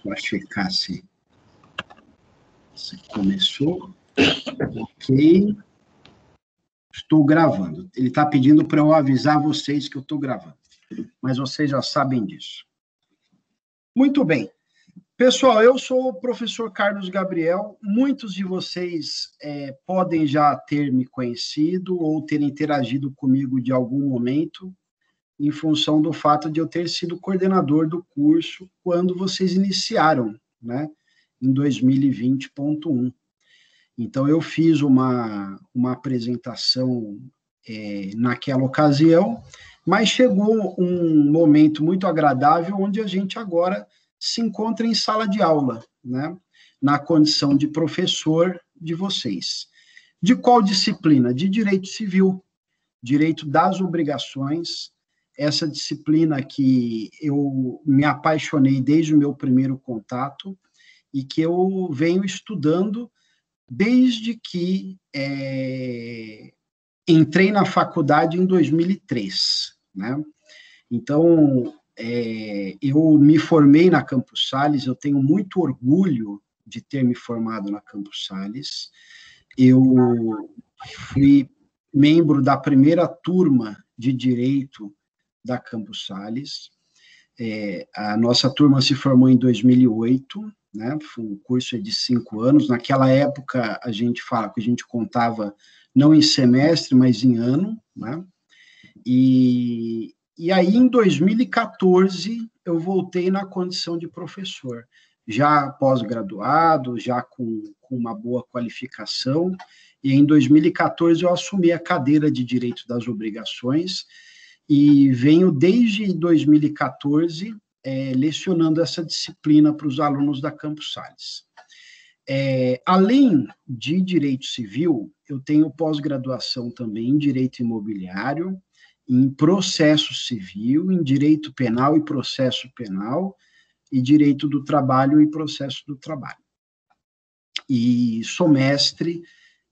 Para checar se começou. Ok. Estou gravando. Ele está pedindo para eu avisar vocês que eu estou gravando, mas vocês já sabem disso. Muito bem. Pessoal, eu sou o professor Carlos Gabriel. Muitos de vocês podem já ter me conhecido ou ter interagido comigo de algum momento, em função do fato de eu ter sido coordenador do curso quando vocês iniciaram, né, em 2020.1. Então, eu fiz uma apresentação naquela ocasião, mas chegou um momento muito agradável onde a gente agora se encontra em sala de aula, né, na condição de professor de vocês. De qual disciplina? De Direito Civil, Direito das Obrigações, essa disciplina que eu me apaixonei desde o meu primeiro contato e que eu venho estudando desde que entrei na faculdade em 2003, né? Então, eu me formei na Campos Sales, eu tenho muito orgulho de ter me formado na Campos Sales. Eu fui membro da primeira turma de Direito da Campos Sales. A nossa turma se formou em 2008, né? Foi um curso de 5 anos. Naquela época, a gente fala que a gente contava não em semestre, mas em ano, né? E aí, em 2014, eu voltei na condição de professor, já pós-graduado, já com uma boa qualificação, e em 2014 eu assumi a cadeira de Direito das Obrigações, e venho desde 2014 lecionando essa disciplina para os alunos da Campos Sales. Além de Direito Civil, eu tenho pós-graduação também em Direito Imobiliário, em Processo Civil, em Direito Penal e Processo Penal, e Direito do Trabalho e Processo do Trabalho. E sou mestre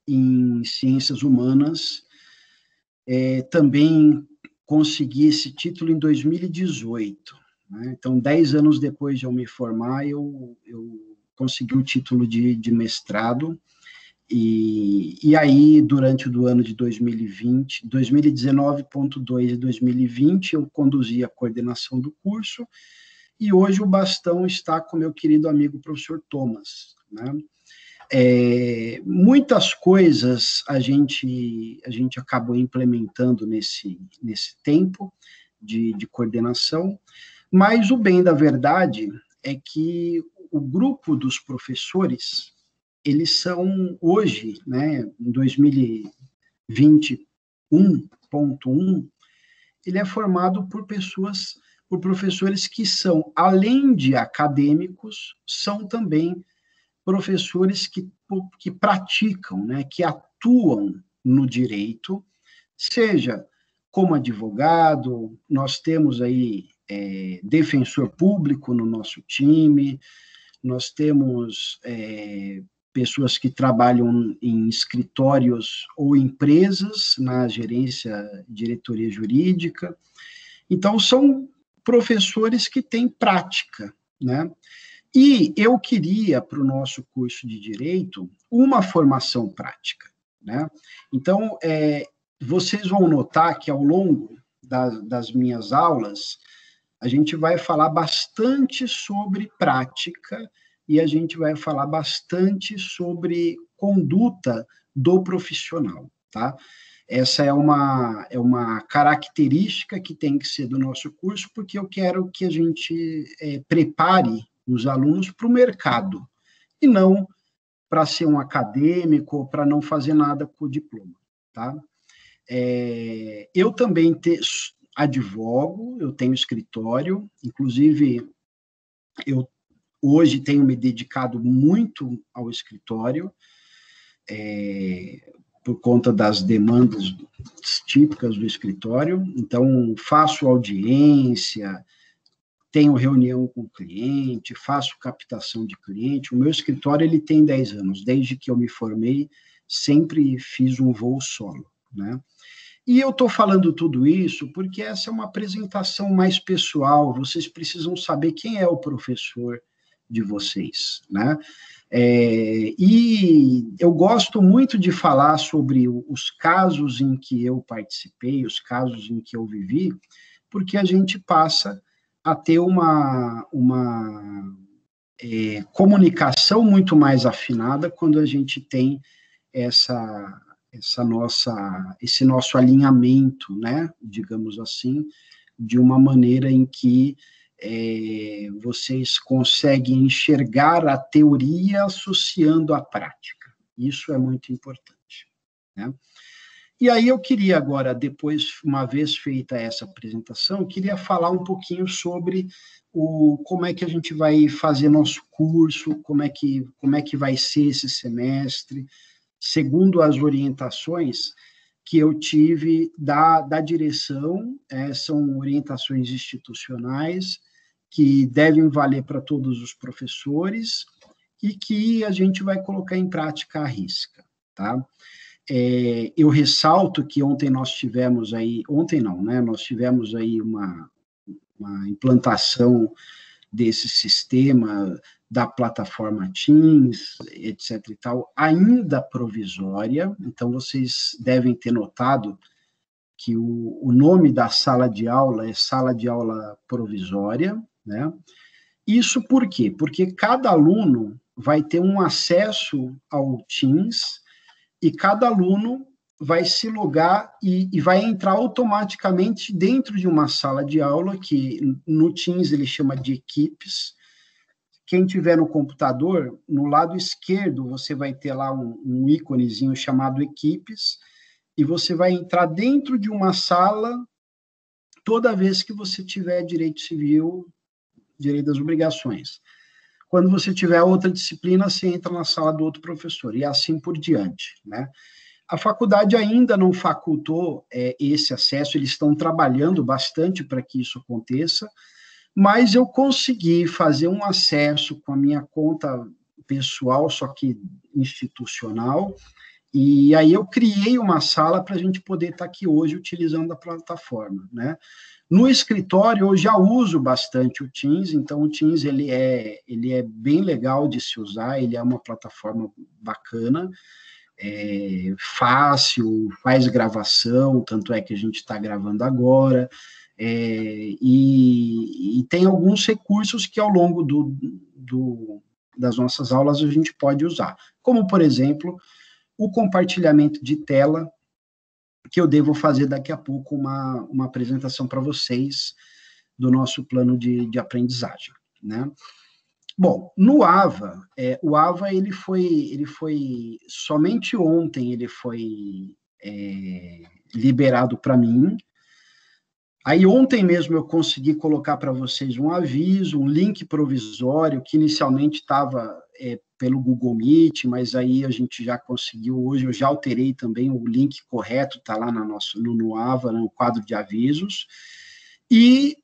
em Ciências Humanas, também consegui esse título em 2018, né? Então, 10 anos depois de eu me formar, eu consegui o título de mestrado, e aí, durante o ano de 2020, 2019.2 e 2020, eu conduzi a coordenação do curso, e hoje o bastão está com meu querido amigo professor Thomas, né? Muitas coisas a gente acabou implementando nesse tempo de coordenação, mas o bem da verdade é que o grupo dos professores, eles são hoje, né, em 2021.1, ele é formado por professores que são, além de acadêmicos, são também professores que praticam, né, que atuam no direito, seja como advogado, nós temos aí defensor público no nosso time, nós temos pessoas que trabalham em escritórios ou empresas, na gerência, diretoria jurídica. Então, são professores que têm prática, né? E eu queria, para o nosso curso de Direito, uma formação prática, né? Então, vocês vão notar que, ao longo das minhas aulas, a gente vai falar bastante sobre prática e a gente vai falar bastante sobre conduta do profissional, tá? Essa é uma característica que tem que ser do nosso curso, porque eu quero que a gente prepare os alunos para o mercado, e não para ser um acadêmico ou para não fazer nada com o diploma, tá? Eu também advogo, eu tenho escritório, inclusive eu hoje tenho me dedicado muito ao escritório, por conta das demandas típicas do escritório. Então, faço audiência, tenho reunião com o cliente, faço captação de cliente. O meu escritório ele tem 10 anos, desde que eu me formei, sempre fiz um voo solo, né? E eu estou falando tudo isso porque essa é uma apresentação mais pessoal, vocês precisam saber quem é o professor, de vocês, né? E eu gosto muito de falar sobre os casos em que eu participei, os casos em que eu vivi, porque a gente passa a ter uma comunicação muito mais afinada quando a gente tem esse nosso alinhamento, né, digamos assim, de uma maneira em que vocês conseguem enxergar a teoria associando à prática. Isso é muito importante, né? E aí eu queria agora, depois, uma vez feita essa apresentação, eu queria falar um pouquinho sobre como é que a gente vai fazer nosso curso, como é que vai ser esse semestre, segundo as orientações que eu tive da direção, são orientações institucionais que devem valer para todos os professores e que a gente vai colocar em prática à risca, tá? Eu ressalto que ontem nós tivemos aí, ontem não, né? Nós tivemos aí uma implantação desse sistema da plataforma Teams, etc. e tal, ainda provisória. Então, vocês devem ter notado que o nome da sala de aula é sala de aula provisória, né? Isso por quê? Porque cada aluno vai ter um acesso ao Teams e cada aluno vai se logar e vai entrar automaticamente dentro de uma sala de aula, que no Teams ele chama de equipes. Quem tiver no computador, no lado esquerdo, você vai ter lá um íconezinho chamado equipes, e você vai entrar dentro de uma sala toda vez que você tiver direito civil, direito das obrigações. Quando você tiver outra disciplina, você entra na sala do outro professor, e assim por diante, né? A faculdade ainda não facultou esse acesso, eles estão trabalhando bastante para que isso aconteça, mas eu consegui fazer um acesso com a minha conta pessoal, só que institucional, e aí eu criei uma sala para a gente poder estar aqui hoje utilizando a plataforma, né? No escritório, eu já uso bastante o Teams, então o Teams ele é bem legal de se usar, ele é uma plataforma bacana, fácil, faz gravação, tanto é que a gente está gravando agora, e tem alguns recursos que ao longo das nossas aulas a gente pode usar, como, por exemplo, o compartilhamento de tela, que eu devo fazer daqui a pouco uma apresentação para vocês do nosso plano de aprendizagem, né? Bom, no AVA, o AVA ele foi somente ontem ele foi liberado para mim. Aí ontem mesmo eu consegui colocar para vocês um aviso, um link provisório que inicialmente estava pelo Google Meet, mas aí a gente já conseguiu hoje, eu já alterei também o link correto, está lá no AVA, no quadro de avisos. E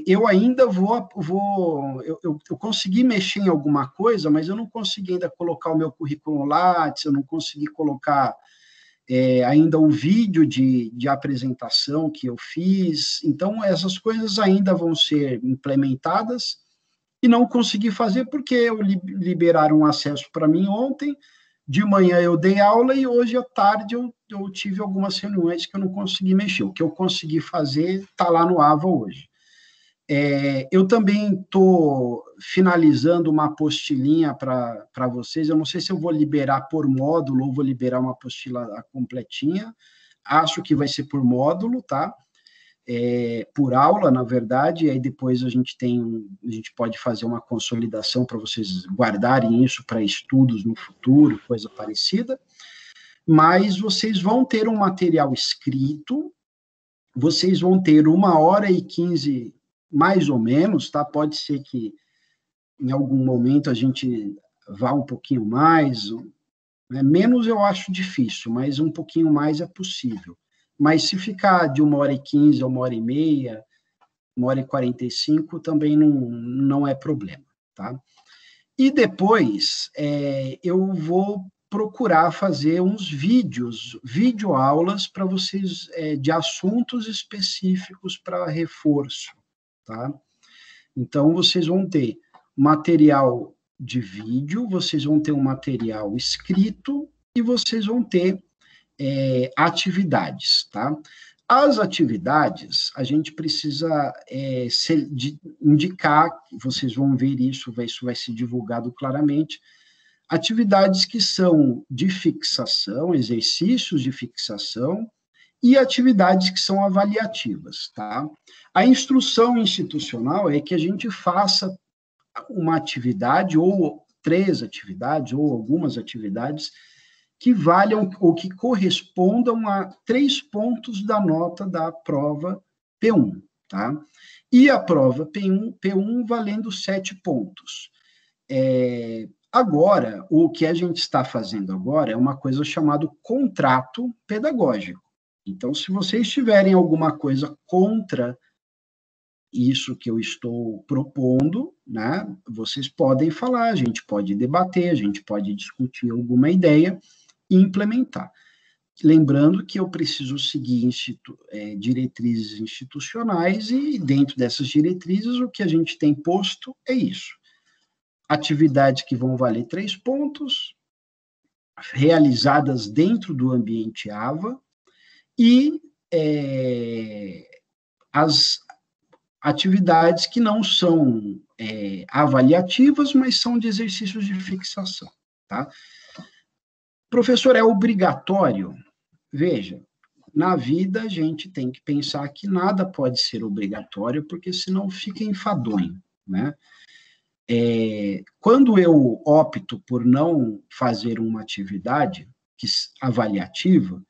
eu ainda eu consegui mexer em alguma coisa, mas eu não consegui ainda colocar o meu currículo Lattes, eu não consegui colocar ainda o vídeo de apresentação que eu fiz. Então, essas coisas ainda vão ser implementadas e não consegui fazer porque liberaram um acesso para mim ontem. De manhã eu dei aula e hoje à tarde eu tive algumas reuniões que eu não consegui mexer. O que eu consegui fazer está lá no AVA hoje. Eu também estou finalizando uma apostilinha para vocês. Eu não sei se eu vou liberar por módulo ou vou liberar uma apostila completinha. Acho que vai ser por módulo, tá? Por aula, na verdade, e aí depois a gente pode fazer uma consolidação para vocês guardarem isso para estudos no futuro, coisa parecida, mas vocês vão ter um material escrito, vocês vão ter 1h15, mais ou menos, tá? Pode ser que em algum momento a gente vá um pouquinho mais, né? Menos eu acho difícil, mas um pouquinho mais é possível. Mas se ficar de 1h15 a 1h30, 1h45, também não é problema, tá? E depois eu vou procurar fazer uns videoaulas para vocês de assuntos específicos para reforço, tá? Então, vocês vão ter material de vídeo, vocês vão ter um material escrito e vocês vão ter atividades, tá? As atividades, a gente precisa indicar, vocês vão ver isso vai ser divulgado claramente, atividades que são de fixação, exercícios de fixação, e atividades que são avaliativas, tá? A instrução institucional é que a gente faça uma atividade, ou 3 atividades, ou algumas atividades, que valham ou que correspondam a 3 pontos da nota da prova P1, tá? E a prova P1 valendo 7 pontos. Agora, o que a gente está fazendo agora é uma coisa chamada contrato pedagógico. Então, se vocês tiverem alguma coisa contra isso que eu estou propondo, né, vocês podem falar, a gente pode debater, a gente pode discutir alguma ideia e implementar. Lembrando que eu preciso seguir diretrizes institucionais e, dentro dessas diretrizes, o que a gente tem posto é isso. Atividades que vão valer 3 pontos, realizadas dentro do ambiente AVA, e as atividades que não são avaliativas, mas são de exercícios de fixação, tá? Professor, é obrigatório? Veja, na vida a gente tem que pensar que nada pode ser obrigatório, porque senão fica enfadonho, né? Quando eu opto por não fazer uma atividade avaliativa,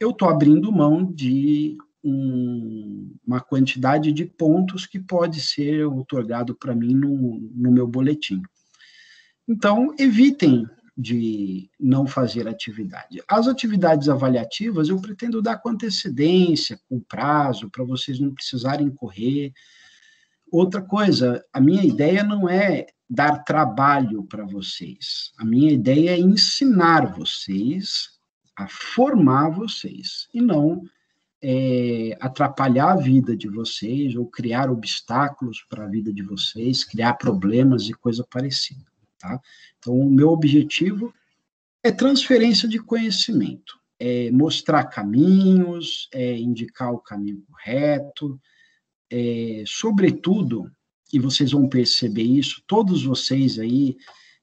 eu estou abrindo mão de uma quantidade de pontos que pode ser otorgado para mim no meu boletim. Então, evitem de não fazer atividade. As atividades avaliativas, eu pretendo dar com antecedência, com prazo, para vocês não precisarem correr. Outra coisa, a minha ideia não é dar trabalho para vocês. A minha ideia é ensinar vocês, a formar vocês, e não atrapalhar a vida de vocês, ou criar obstáculos para a vida de vocês, criar problemas e coisa parecida, tá? Então, o meu objetivo é transferência de conhecimento, é mostrar caminhos, é indicar o caminho correto, sobretudo, e vocês vão perceber isso, todos vocês aí,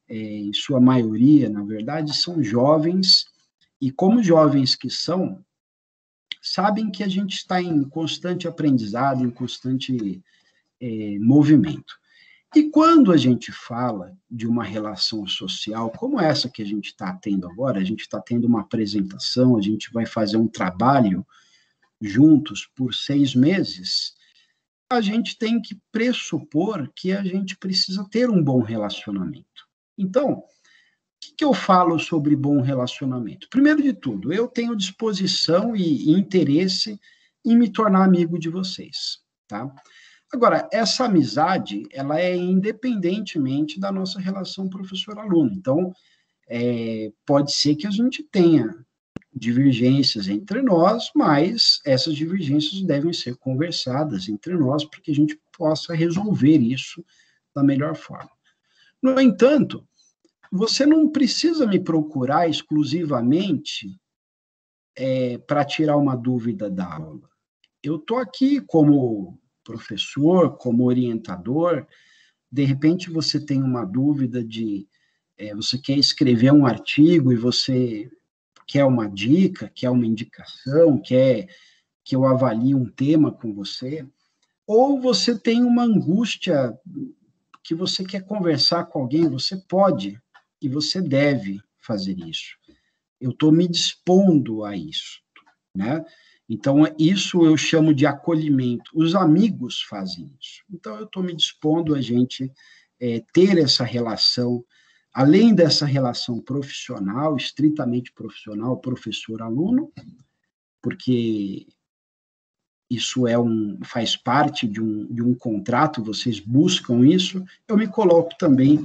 em sua maioria, na verdade, são jovens, e como jovens que são, sabem que a gente está em constante aprendizado, em constante movimento. E quando a gente fala de uma relação social, como essa que a gente está tendo agora, a gente está tendo uma apresentação, a gente vai fazer um trabalho juntos por 6 meses, a gente tem que pressupor que a gente precisa ter um bom relacionamento. Então, o que eu falo sobre bom relacionamento? Primeiro de tudo, eu tenho disposição e interesse em me tornar amigo de vocês, tá? Agora, essa amizade, ela é independentemente da nossa relação professor-aluno. Então, pode ser que a gente tenha divergências entre nós, mas essas divergências devem ser conversadas entre nós para que a gente possa resolver isso da melhor forma. No entanto, você não precisa me procurar exclusivamente para tirar uma dúvida da aula. Eu estou aqui como professor, como orientador. De repente você tem uma dúvida você quer escrever um artigo e você quer uma dica, quer uma indicação, quer que eu avalie um tema com você, ou você tem uma angústia que você quer conversar com alguém, você pode e você deve fazer isso. Eu estou me dispondo a isso, né? Então, isso eu chamo de acolhimento. Os amigos fazem isso. Então, eu estou me dispondo a gente ter essa relação, além dessa relação profissional, estritamente profissional, professor-aluno, porque isso faz parte de um contrato, vocês buscam isso, eu me coloco também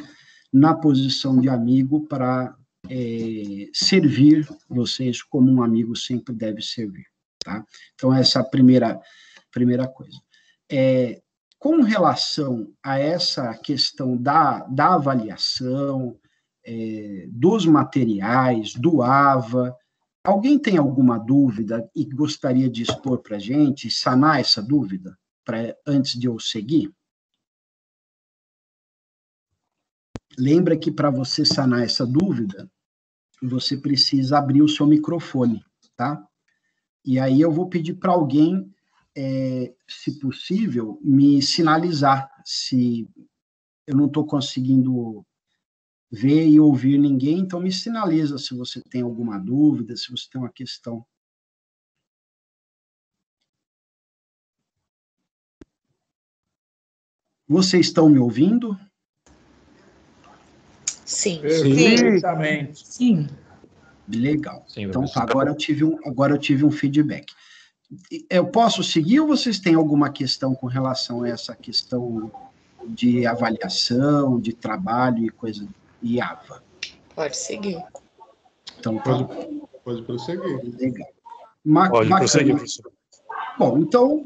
na posição de amigo para servir vocês como um amigo sempre deve servir, tá? Então, essa é a primeira coisa. com relação a essa questão da avaliação, dos materiais, do AVA, alguém tem alguma dúvida e gostaria de expor para a gente, sanar essa dúvida, antes de eu seguir? Lembra que para você sanar essa dúvida, você precisa abrir o seu microfone, tá? E aí eu vou pedir para alguém, se possível, me sinalizar se eu não estou conseguindo ver e ouvir ninguém, então me sinaliza se você tem alguma dúvida, se você tem uma questão. Vocês estão me ouvindo? Sim. Perfeitamente. Sim. Legal. Sim, então, agora eu tive um feedback. Eu posso seguir ou vocês têm alguma questão com relação a essa questão de avaliação, de trabalho e coisa, e AVA? Pode seguir. Então, tá. Pode prosseguir. Legal. Pode prosseguir, professor. Bom,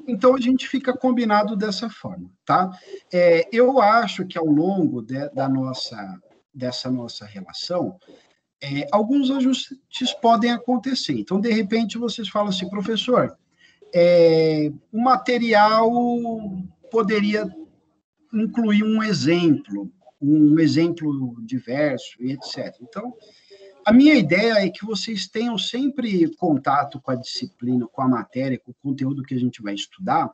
então a gente fica combinado dessa forma, tá? Eu acho que ao longo dessa nossa relação, alguns ajustes podem acontecer. Então, de repente, vocês falam assim, professor, o material poderia incluir um exemplo diverso e etc. Então, a minha ideia é que vocês tenham sempre contato com a disciplina, com a matéria, com o conteúdo que a gente vai estudar,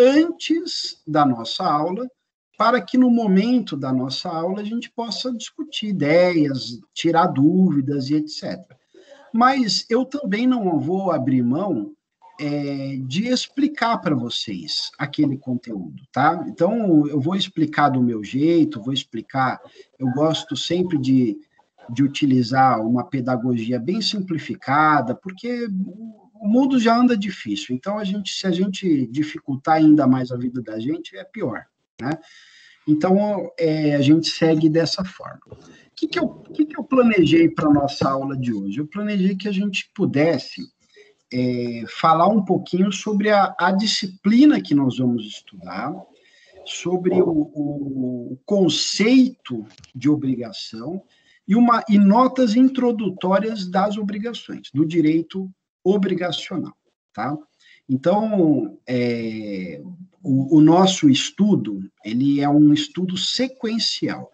antes da nossa aula, para que no momento da nossa aula a gente possa discutir ideias, tirar dúvidas e etc. Mas eu também não vou abrir mão de explicar para vocês aquele conteúdo, tá? Então, eu vou explicar do meu jeito, eu gosto sempre de utilizar uma pedagogia bem simplificada, porque o mundo já anda difícil, então se a gente dificultar ainda mais a vida da gente, é pior, né? Então, a gente segue dessa forma. O que eu planejei para a nossa aula de hoje? Eu planejei que a gente pudesse falar um pouquinho sobre a disciplina que nós vamos estudar, sobre o conceito de obrigação e notas introdutórias das obrigações, do direito obrigacional, tá? Então, o nosso estudo, ele é um estudo sequencial.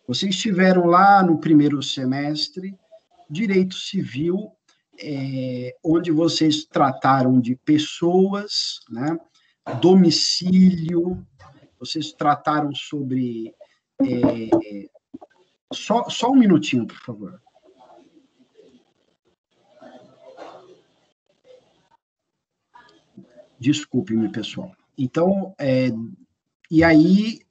Vocês estiveram lá no primeiro semestre, Direito Civil, onde vocês trataram de pessoas, né, domicílio, vocês trataram sobre... Só um minutinho, por favor. Desculpe-me, pessoal. Então, e aí,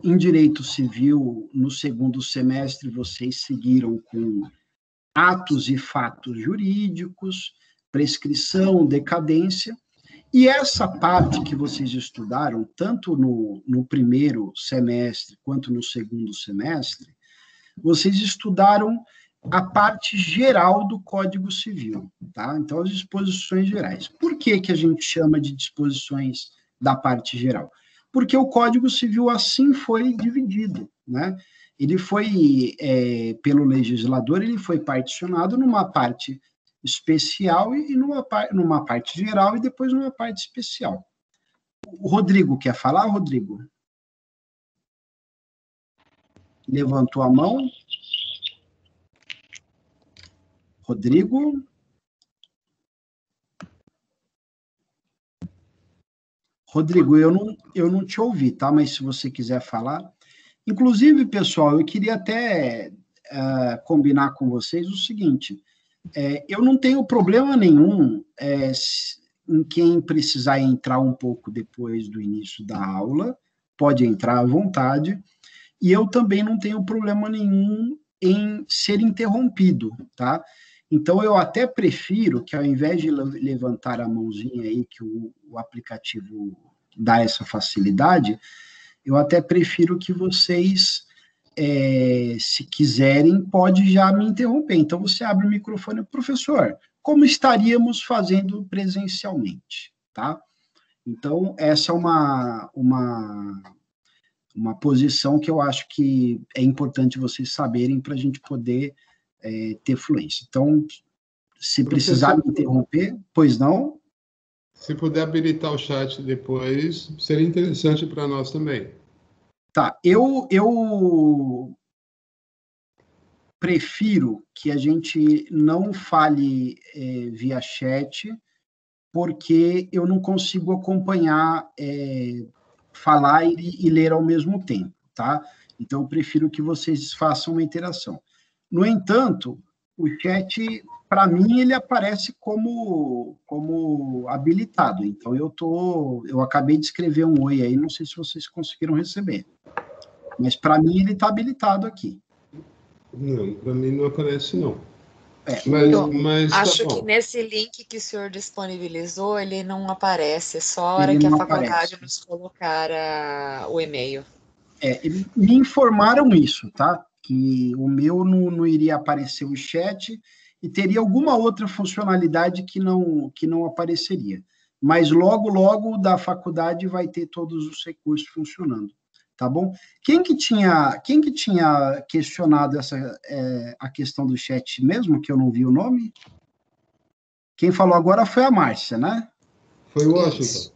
em Direito Civil, no segundo semestre, vocês seguiram com atos e fatos jurídicos, prescrição, decadência, e essa parte que vocês estudaram, tanto no primeiro semestre quanto no segundo semestre, vocês estudaram a parte geral do Código Civil, tá? Então, as disposições gerais. Por que a gente chama de disposições da parte geral? Porque o Código Civil assim foi dividido, né? Ele foi, pelo legislador, ele foi particionado numa parte especial e numa parte geral e depois numa parte especial. O Rodrigo quer falar, Rodrigo? Levantou a mão. Rodrigo? Rodrigo, eu não te ouvi, tá? Mas se você quiser falar... Inclusive, pessoal, eu queria até combinar com vocês o seguinte, eu não tenho problema nenhum em quem precisar entrar um pouco depois do início da aula, pode entrar à vontade, e eu também não tenho problema nenhum em ser interrompido, tá? Então, eu até prefiro que, ao invés de levantar a mãozinha aí, que o aplicativo dá essa facilidade, eu até prefiro que vocês, se quiserem, pode já me interromper. Então, você abre o microfone, professor, como estaríamos fazendo presencialmente, tá? Então, essa é uma posição que eu acho que é importante vocês saberem para a gente poder ter fluência. Então, se precisar me interromper, pois não? Se puder habilitar o chat depois, seria interessante para nós também. Tá, eu prefiro que a gente não fale via chat, porque eu não consigo acompanhar, falar e ler ao mesmo tempo, tá? Então, eu prefiro que vocês façam uma interação. No entanto, o chat, para mim, ele aparece como habilitado. Então, eu acabei de escrever um oi aí, não sei se vocês conseguiram receber. Mas, para mim, ele está habilitado aqui. Não, para mim não aparece, não. Mas acho que nesse link que o senhor disponibilizou, ele não aparece, só a hora que a faculdade nos colocar o e-mail. Me informaram isso, tá? Que o meu não iria aparecer o chat e teria alguma outra funcionalidade que não apareceria. Mas logo da faculdade vai ter todos os recursos funcionando, tá bom? Quem que tinha questionado a questão do chat mesmo, que eu não vi o nome? Quem falou agora foi a Márcia, né? Foi o Washington.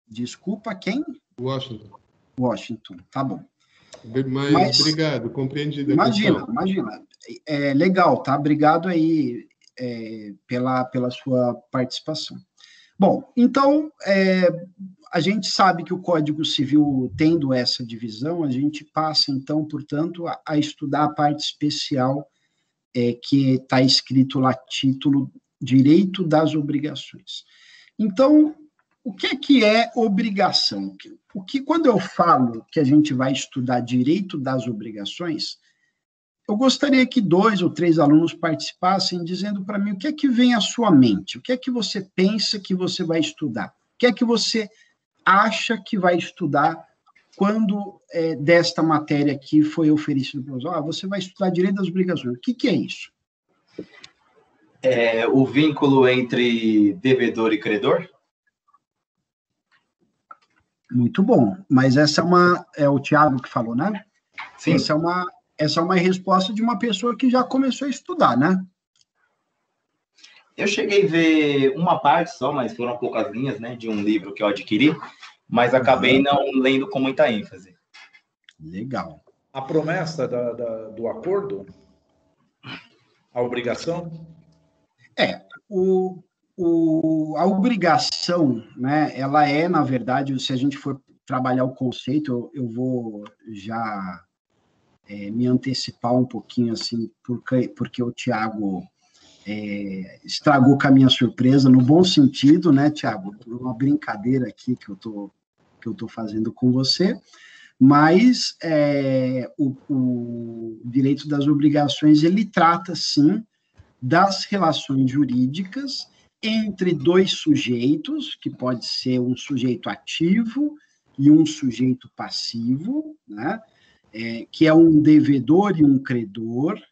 Desculpa, quem? Washington, tá bom. Mas obrigado, compreendido a questão. Imagina. Legal, tá? Obrigado aí pela sua participação. Bom, então, a gente sabe que o Código Civil, tendo essa divisão, a gente passa, então, portanto, a estudar a parte especial que está escrito lá, título Direito das Obrigações. Então, o que é obrigação? Quando eu falo que a gente vai estudar direito das obrigações, eu gostaria que 2 ou 3 alunos participassem dizendo para mim o que vem à sua mente, o que você pensa que você vai estudar, o que você acha que vai estudar quando desta matéria aqui foi oferecido para você. Você vai estudar direito das obrigações. O que é isso? O vínculo entre devedor e credor? Muito bom, mas essa é o Tiago que falou, né? Sim. Essa é uma resposta de uma pessoa que já começou a estudar, né? Eu cheguei a ver uma parte só, mas foram poucas linhas, né, de um livro que eu adquiri, mas acabei não lendo com muita ênfase. Legal. A promessa do acordo? A obrigação? A obrigação, né, ela na verdade, se a gente for trabalhar o conceito, eu vou já me antecipar um pouquinho, assim, porque o Tiago estragou com a minha surpresa, no bom sentido, né, Tiago? Uma brincadeira aqui que eu tô fazendo com você, mas o direito das obrigações, ele trata, sim, das relações jurídicas entre 2 sujeitos, que pode ser um sujeito ativo e um sujeito passivo, né? Que é um devedor e um credor,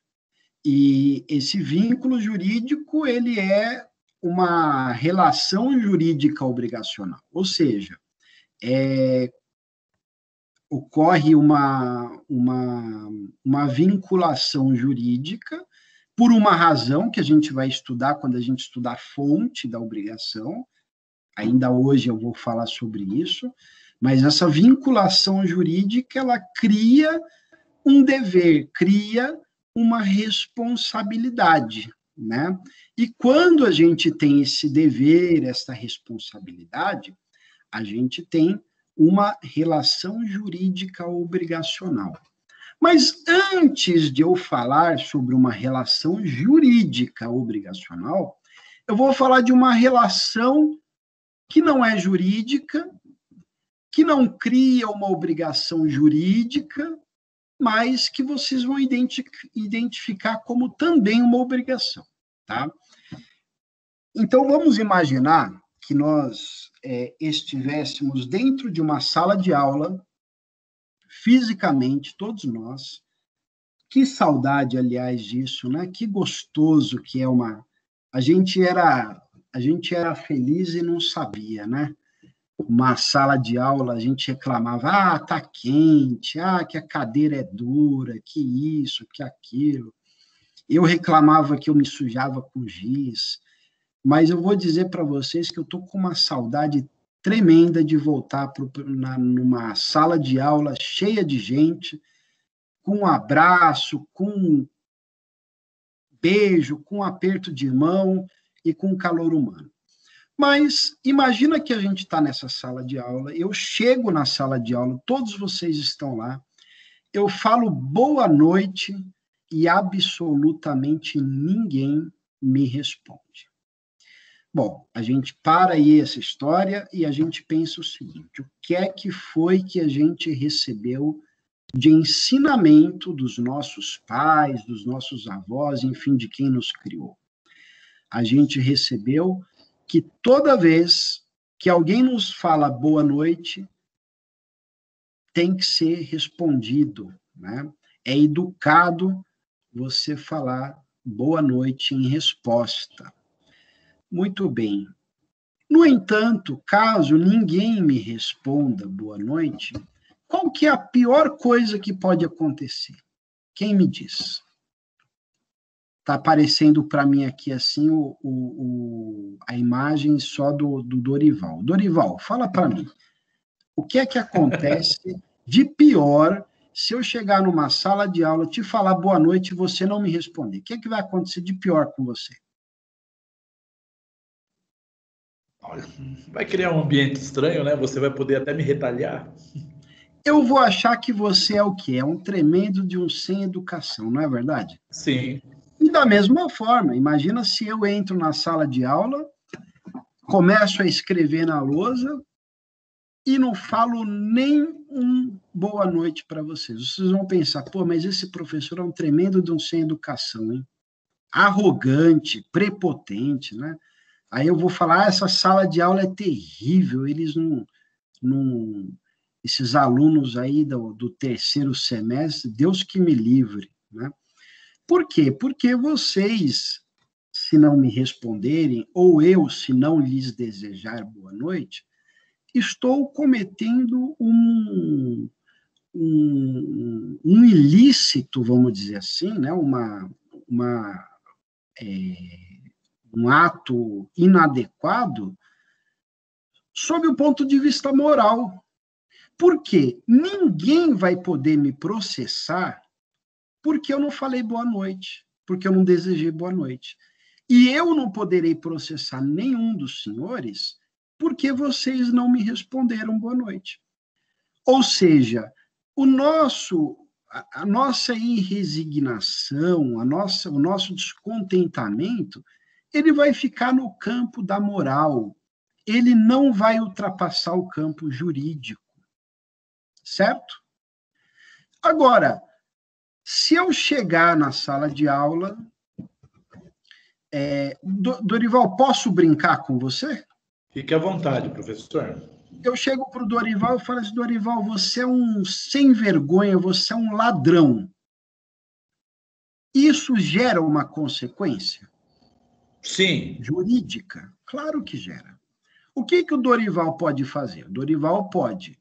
e esse vínculo jurídico, ele é uma relação jurídica obrigacional, ou seja, ocorre uma vinculação jurídica por uma razão que a gente vai estudar quando a gente estudar a fonte da obrigação. Ainda hoje eu vou falar sobre isso, mas essa vinculação jurídica, ela cria um dever, cria uma responsabilidade, né? E quando a gente tem esse dever, essa responsabilidade, a gente tem uma relação jurídica obrigacional. Mas antes de eu falar sobre uma relação jurídica obrigacional, eu vou falar de uma relação que não é jurídica, que não cria uma obrigação jurídica, mas que vocês vão identificar como também uma obrigação, tá? Então, vamos imaginar que nós estivéssemos dentro de uma sala de aula, fisicamente, todos nós. Que saudade, aliás, disso, né? Que gostoso que é a gente era feliz e não sabia, né? uma sala de aula, a gente reclamava, tá quente, que a cadeira é dura, que isso, que aquilo. Eu reclamava que eu me sujava com giz, mas eu vou dizer para vocês que eu estou com uma saudade tremenda de voltar numa sala de aula cheia de gente, com um abraço, com um beijo, com um aperto de mão e com calor humano. Mas imagina que a gente está nessa sala de aula, eu chego na sala de aula, todos vocês estão lá, eu falo boa noite e absolutamente ninguém me responde. Bom, a gente para aí essa história e a gente pensa o seguinte, o que é que foi que a gente recebeu de ensinamento dos nossos pais, dos nossos avós, enfim, de quem nos criou? A gente recebeu que toda vez que alguém nos fala boa noite, tem que ser respondido, né? É educado você falar boa noite em resposta. Muito bem. No entanto, caso ninguém me responda boa noite, qual que é a pior coisa que pode acontecer? Quem me diz? Está aparecendo para mim aqui assim a imagem só do Dorival. Dorival, fala para mim. O que é que acontece de pior se eu chegar numa sala de aula, te falar boa noite e você não me responder? O que é que vai acontecer de pior com você? Vai criar um ambiente estranho, né? Você vai poder até me retalhar. Eu vou achar que você é o quê? É um tremendo de um sem educação, não é verdade? Sim. E da mesma forma, imagina se eu entro na sala de aula, começo a escrever na lousa e não falo nem um boa noite para vocês. Vocês vão pensar, pô, mas esse professor é um tremendo de um sem educação, hein? Arrogante, prepotente, né? Aí eu vou falar, essa sala de aula é terrível, eles não esses alunos aí do terceiro semestre, Deus que me livre, né? Por quê? Porque vocês, se não me responderem, ou eu, se não lhes desejar boa noite, estou cometendo um ilícito, vamos dizer assim, né? Um ato inadequado sob o ponto de vista moral. Porque ninguém vai poder me processar porque eu não falei boa noite, porque eu não desejei boa noite. E eu não poderei processar nenhum dos senhores porque vocês não me responderam boa noite. Ou seja, a nossa irresignação, o nosso descontentamento, ele vai ficar no campo da moral, ele não vai ultrapassar o campo jurídico, certo? Agora, se eu chegar na sala de aula, Dorival, posso brincar com você? Fique à vontade, professor. Eu chego para o Dorival e falo assim, Dorival, você é um sem vergonha, você é um ladrão. Isso gera uma consequência? Sim. Jurídica? Claro que gera. O que o Dorival pode fazer? O Dorival pode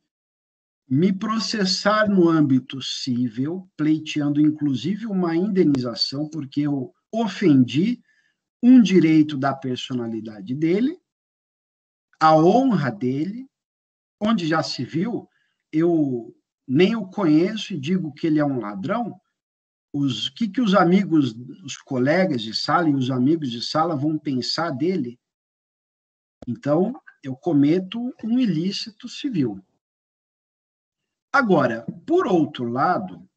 me processar no âmbito civil, pleiteando inclusive uma indenização, porque eu ofendi um direito da personalidade dele, a honra dele, onde já se viu, eu nem o conheço e digo que ele é um ladrão. O que os amigos, os colegas de sala e os amigos de sala vão pensar dele? Então, eu cometo um ilícito civil. Agora, por outro lado,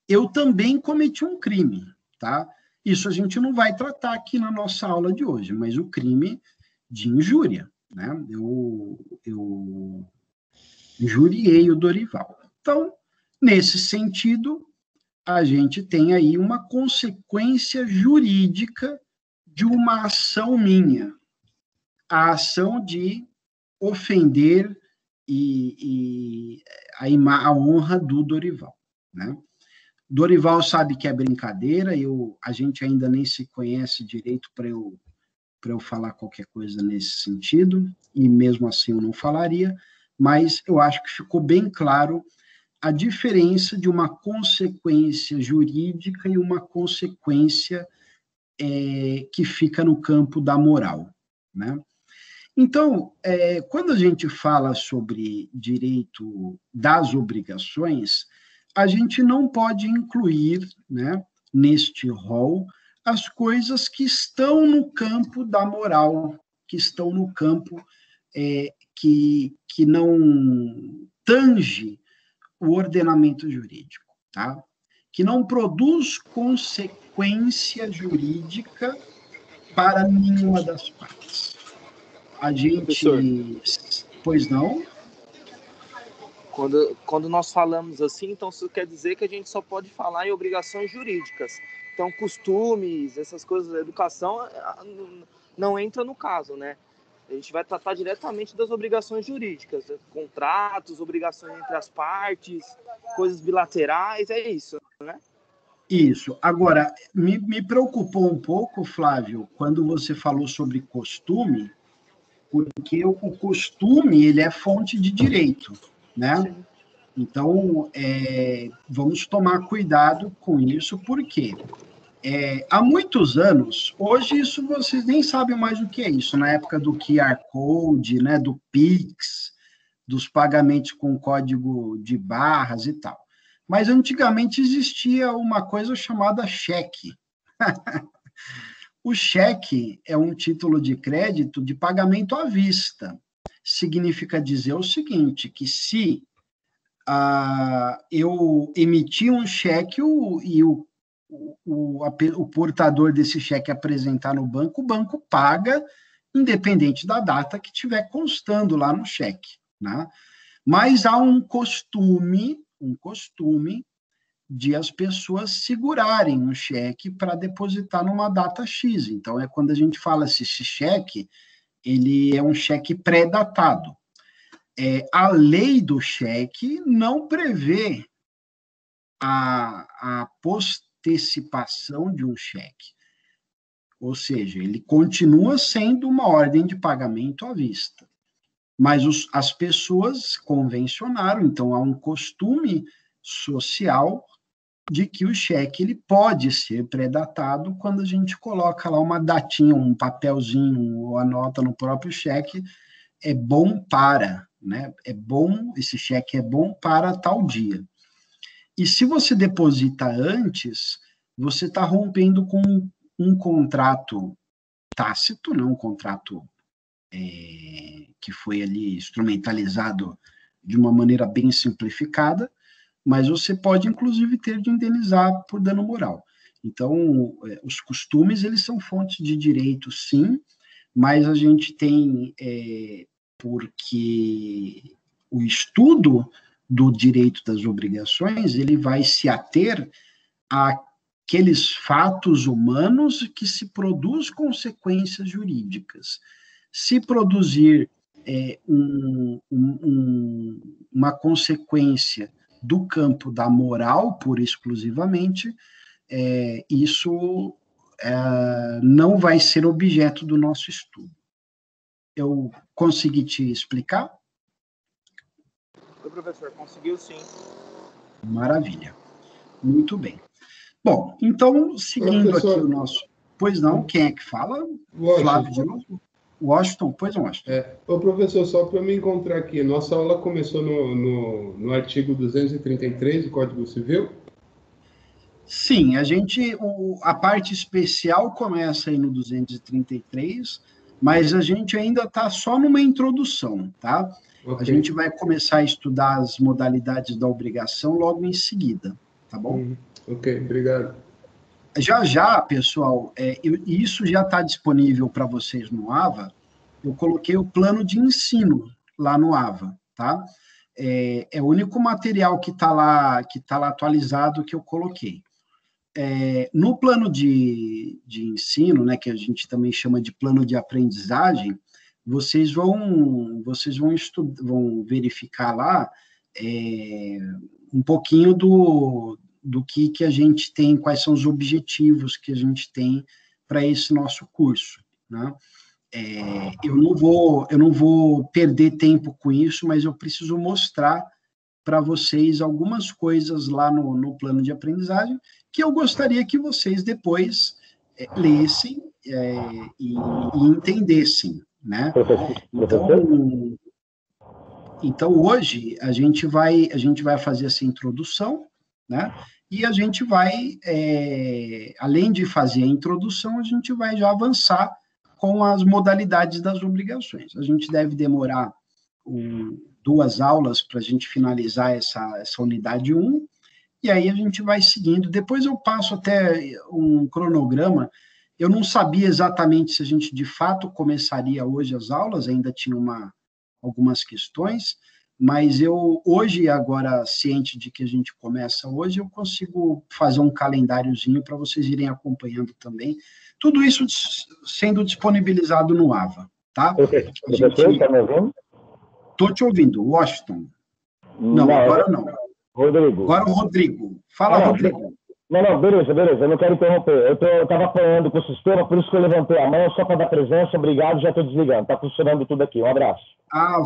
eu também cometi um crime, tá? Isso a gente não vai tratar aqui na nossa aula de hoje, mas o crime de injúria, né? Eu injuriei o Dorival. Então, nesse sentido, a gente tem aí uma consequência jurídica de uma ação minha, a ação de ofender a honra do Dorival, né? Dorival sabe que é brincadeira, a gente ainda nem se conhece direito para eu falar qualquer coisa nesse sentido. e mesmo assim eu não falaria, mas eu acho que ficou bem claro a diferença de uma consequência jurídica e uma consequência que fica no campo da moral, né? Então, quando a gente fala sobre direito das obrigações, a gente não pode incluir, né, neste rol as coisas que estão no campo da moral, que estão no campo que não tange o ordenamento jurídico, tá? Que não produz consequência jurídica para nenhuma das partes. A gente... Professor, pois não? Quando nós falamos assim, então isso quer dizer que a gente só pode falar em obrigações jurídicas. Então, costumes, essas coisas, educação, não entra no caso, né? A gente vai tratar diretamente das obrigações jurídicas, contratos, obrigações entre as partes, coisas bilaterais, é isso, né? Isso. Agora, me preocupou um pouco, Flávio, quando você falou sobre costume, porque o costume, ele é fonte de direito, né? Sim. Então, vamos tomar cuidado com isso, porque há muitos anos, hoje isso vocês nem sabem mais o que é isso, na época do QR Code, né, do Pix, dos pagamentos com código de barras e tal. Mas antigamente existia uma coisa chamada cheque. O cheque é um título de crédito de pagamento à vista. Significa dizer o seguinte, que se eu emitir um cheque e o portador desse cheque apresentar no banco, o banco paga, independente da data que estiver constando lá no cheque, né? Mas há um costume de as pessoas segurarem um cheque para depositar numa data X. Então, é quando a gente fala se esse cheque, ele é um cheque pré-datado. A lei do cheque não prevê a postecipação de um cheque. Ou seja, ele continua sendo uma ordem de pagamento à vista. Mas as pessoas convencionaram, então há um costume social de que o cheque ele pode ser pré-datado quando a gente coloca lá uma datinha, um papelzinho, ou anota no próprio cheque, é bom para, né? Esse cheque é bom para tal dia. E se você deposita antes, você está rompendo com um contrato tácito, né? Um contrato que foi ali instrumentalizado de uma maneira bem simplificada, mas você pode, inclusive, ter de indenizar por dano moral. Então, os costumes, eles são fontes de direito, sim, mas a gente tem, porque o estudo do direito das obrigações, ele vai se ater àqueles fatos humanos que se produz consequências jurídicas. Se produzir uma consequência do campo da moral, pura e exclusivamente, isso não vai ser objeto do nosso estudo. Eu consegui te explicar? Oi, professor, conseguiu sim. Maravilha. Muito bem. Bom, então, seguindo professor, aqui o nosso... Pois não, quem é que fala? Washington. Flávio de novo? Washington, pois não, Washington. Ô, professor, só para me encontrar aqui, nossa aula começou no artigo 233 do Código Civil? Sim, a parte especial começa aí no 233, mas a gente ainda está só numa introdução, tá? Okay. A gente vai começar a estudar as modalidades da obrigação logo em seguida, tá bom? Ok, obrigado. Já, pessoal, isso já está disponível para vocês no AVA. Eu coloquei o plano de ensino lá no AVA, tá? É o único material que está lá atualizado que eu coloquei. No plano de ensino, né, que a gente também chama de plano de aprendizagem, vocês vão verificar lá um pouquinho do que a gente tem, quais são os objetivos que a gente tem para esse nosso curso, né? eu não vou perder tempo com isso, mas eu preciso mostrar para vocês algumas coisas lá no plano de aprendizagem que eu gostaria que vocês depois lessem e entendessem, né? Então, hoje, a gente vai fazer essa introdução, né? E a gente vai, além de fazer a introdução, a gente vai já avançar com as modalidades das obrigações. A gente deve demorar 2 aulas para a gente finalizar essa unidade 1, e aí a gente vai seguindo. Depois eu passo até um cronograma. Eu não sabia exatamente se a gente, de fato, começaria hoje as aulas, ainda tinha algumas questões, mas eu, hoje, agora, ciente de que a gente começa hoje, eu consigo fazer um calendáriozinho para vocês irem acompanhando também. Tudo isso sendo disponibilizado no AVA, tá? Professor, está me ouvindo? Estou te ouvindo, Washington. Não, agora não. Rodrigo. Agora o Rodrigo. Fala, Rodrigo. Não, beleza, eu não quero interromper. Eu estava apanhando com o sistema, por isso que eu levantei a mão, só para dar presença, obrigado, já estou desligando. Está funcionando tudo aqui, um abraço.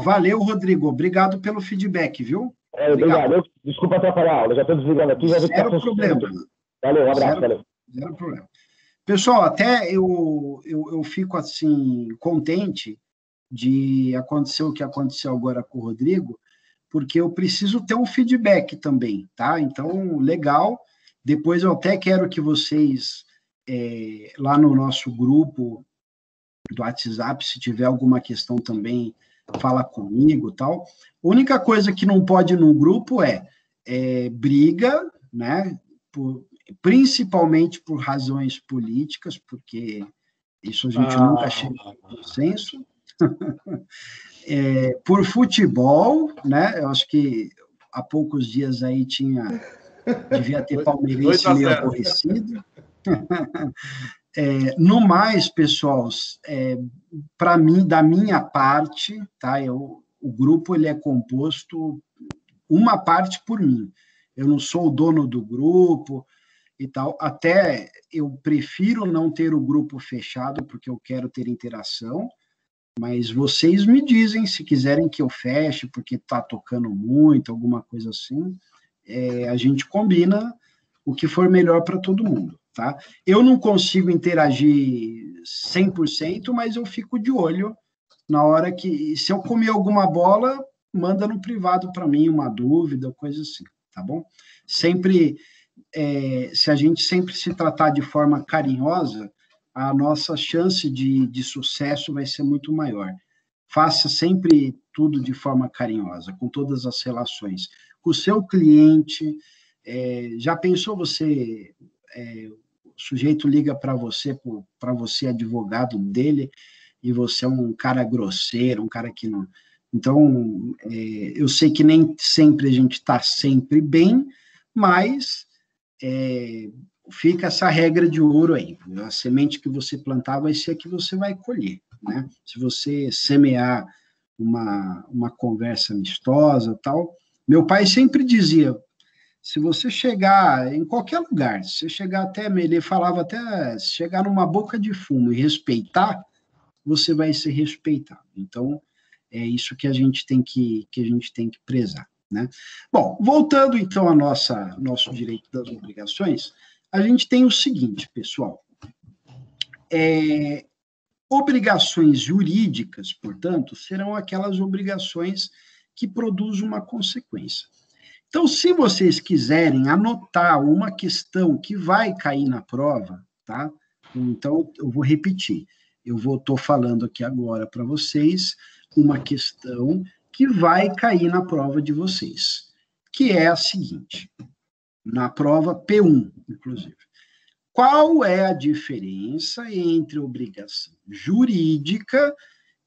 Valeu, Rodrigo, obrigado pelo feedback, viu? Obrigado. Desculpa atrapalhar a aula, já estou desligando aqui. Já Zero problema. Valeu, um abraço, valeu. Zero problema. Pessoal, até eu fico, assim, contente de acontecer o que aconteceu agora com o Rodrigo, porque eu preciso ter um feedback também, tá? Então, legal. Depois eu até quero que vocês, lá no nosso grupo do WhatsApp, se tiver alguma questão também, fala comigo e tal. A única coisa que não pode no grupo é briga, né? Principalmente por razões políticas, porque isso a gente nunca chega a consenso. Por futebol, né? Eu acho que há poucos dias aí devia ter palmeirense meio aborrecido. No mais, pessoal, para mim, da minha parte, tá? O grupo ele é composto uma parte por mim. Eu não sou o dono do grupo e tal. Até eu prefiro não ter o grupo fechado porque eu quero ter interação. Mas vocês me dizem se quiserem que eu feche porque está tocando muito, alguma coisa assim. A gente combina o que for melhor para todo mundo, tá? Eu não consigo interagir 100%, mas eu fico de olho na hora que, se eu comer alguma bola, manda no privado para mim uma dúvida, coisa assim, tá bom? Sempre, se a gente sempre se tratar de forma carinhosa, a nossa chance de sucesso vai ser muito maior. Faça sempre tudo de forma carinhosa, com todas as relações. Com o seu cliente, já pensou você, o sujeito liga para você advogado dele, e você é um cara grosseiro, um cara que não... Então, eu sei que nem sempre a gente está sempre bem, mas fica essa regra de ouro aí. A semente que você plantar vai ser a que você vai colher, né? Se você semear uma conversa amistosa, tal. Meu pai sempre dizia, se você chegar em qualquer lugar, se você chegar até, ele falava até, se chegar numa boca de fumo e respeitar, você vai ser respeitado. Então, é isso que a gente tem que prezar, né? Bom, voltando então ao nosso direito das obrigações, a gente tem o seguinte, pessoal, obrigações jurídicas, portanto, serão aquelas obrigações que produzem uma consequência. Então, se vocês quiserem anotar uma questão que vai cair na prova, tá? Então, eu vou repetir. Estou falando aqui agora para vocês uma questão que vai cair na prova de vocês, que é a seguinte, na prova P1, inclusive. Qual é a diferença entre obrigação jurídica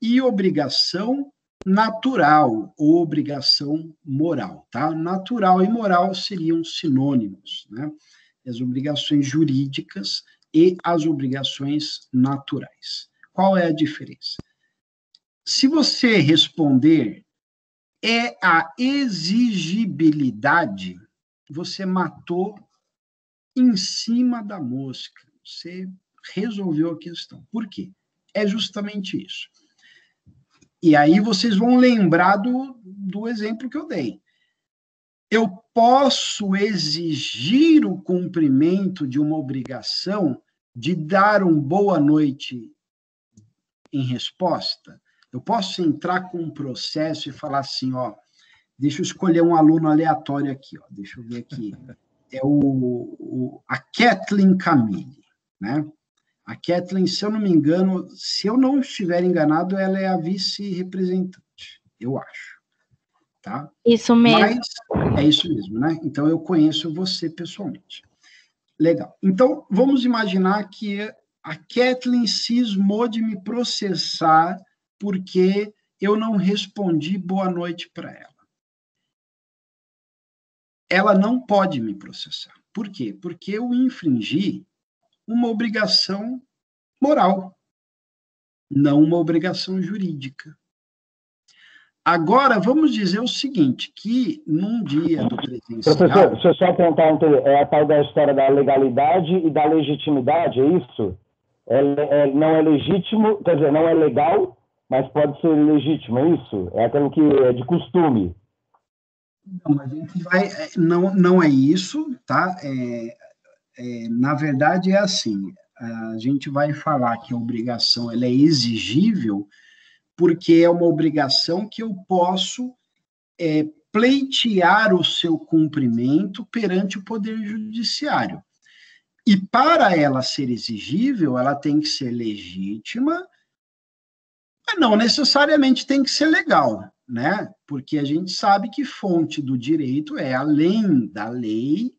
e obrigação natural ou obrigação moral, tá? Natural e moral seriam sinônimos, né? As obrigações jurídicas e as obrigações naturais. Qual é a diferença? Se você responder a exigibilidade, você matou em cima da mosca, você resolveu a questão. Por quê? é justamente isso. E aí vocês vão lembrar do exemplo que eu dei. Eu posso exigir o cumprimento de uma obrigação de dar uma boa noite em resposta? Eu posso entrar com um processo e falar assim, ó, deixa eu escolher um aluno aleatório aqui, ó, deixa eu ver aqui. É a Kathleen Camille, né? A Kathleen, se eu não me engano, se eu não estiver enganado, ela é a vice-representante, eu acho. Tá? Isso mesmo. Mas é isso mesmo, né? Então, eu conheço você pessoalmente. Legal. Então, vamos imaginar que a Kathleen cismou de me processar porque eu não respondi boa noite para ela. Ela não pode me processar. Por quê? Porque eu infringi uma obrigação moral, não uma obrigação jurídica. Agora, vamos dizer o seguinte, que num dia do presencial... Professor, deixa eu só tentar entender, é a tal da história da legalidade e da legitimidade, é isso? Não é legítimo, quer dizer, não é legal, mas pode ser legítimo, é isso? É aquilo que é de costume. Não, a gente vai... Não é isso, tá? Na verdade, é assim, a gente vai falar que a obrigação ela é exigível porque é uma obrigação que eu posso pleitear o seu cumprimento perante o Poder Judiciário. E para ela ser exigível, ela tem que ser legítima, mas não necessariamente tem que ser legal, né? Porque a gente sabe que fonte do direito é, além da lei,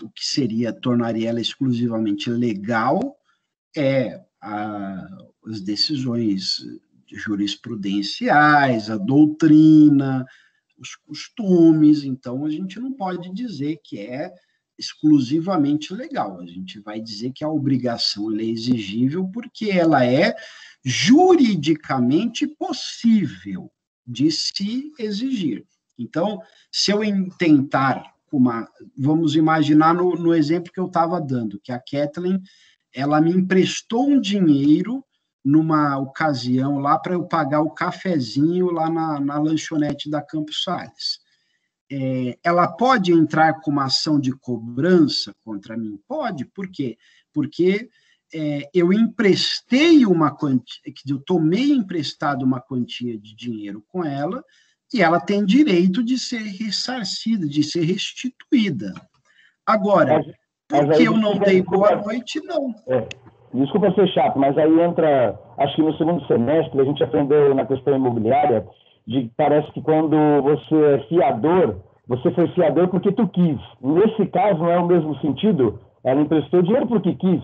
o que tornaria ela exclusivamente legal, as decisões jurisprudenciais, a doutrina, os costumes. Então, a gente não pode dizer que é exclusivamente legal. A gente vai dizer que a obrigação é exigível porque ela é juridicamente possível de se exigir. Então, se eu tentar, vamos imaginar no exemplo que eu estava dando, que a Kathleen, ela me emprestou um dinheiro numa ocasião lá para eu pagar o cafezinho lá na lanchonete da Campos Sales. Ela pode entrar com uma ação de cobrança contra mim? Pode. Por quê? Porque eu emprestei uma quantia, eu tomei emprestado uma quantia de dinheiro com ela e ela tem direito de ser ressarcida, de ser restituída. Agora, porque eu não dei boa noite, não. Desculpa ser chato, mas aí entra, acho que no segundo semestre, a gente aprendeu na questão imobiliária, parece que quando você é fiador, você foi fiador porque tu quis. Nesse caso, não é o mesmo sentido? Ela emprestou dinheiro porque quis.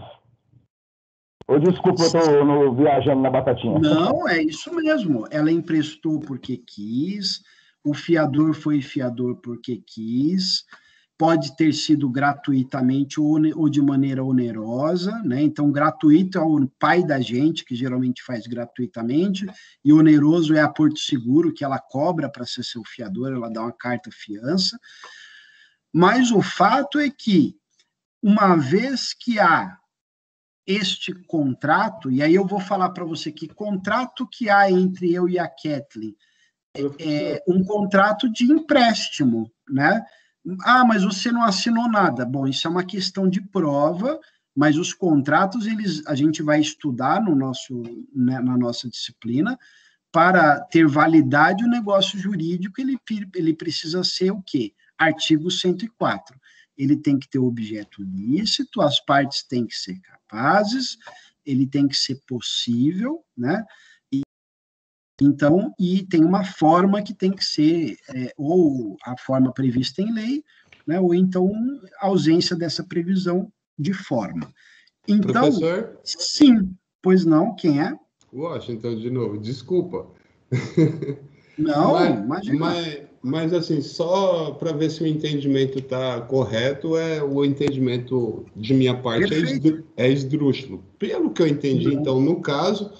Ou desculpa, eu estou viajando na batatinha. Não, é isso mesmo. Ela emprestou porque quis, o fiador foi fiador porque quis, pode ter sido gratuitamente ou de maneira onerosa, né? Então, gratuito é o pai da gente, que geralmente faz gratuitamente, e oneroso é a Porto Seguro, que ela cobra para ser seu fiador, ela dá uma carta fiança. Mas o fato é que, uma vez que há este contrato, e aí eu vou falar para você que contrato que há entre eu e a Kathleen é um contrato de empréstimo, né? Ah, mas você não assinou nada. Bom, isso é uma questão de prova, mas os contratos a gente vai estudar na nossa disciplina. Para ter validade, o negócio jurídico ele precisa ser o quê? Artigo 104. Ele tem que ter objeto lícito, as partes têm que ser capazes, ele tem que ser possível, né? Então, e tem uma forma que tem que ser, ou a forma prevista em lei, né, ou então a ausência dessa previsão de forma. Então, professor? Sim, pois não, quem é? Washington, de novo, desculpa. Não, imagina. Mas, assim, só para ver se o entendimento está correto, o entendimento de minha parte é esdrúxulo. Pelo que eu entendi, então, no caso...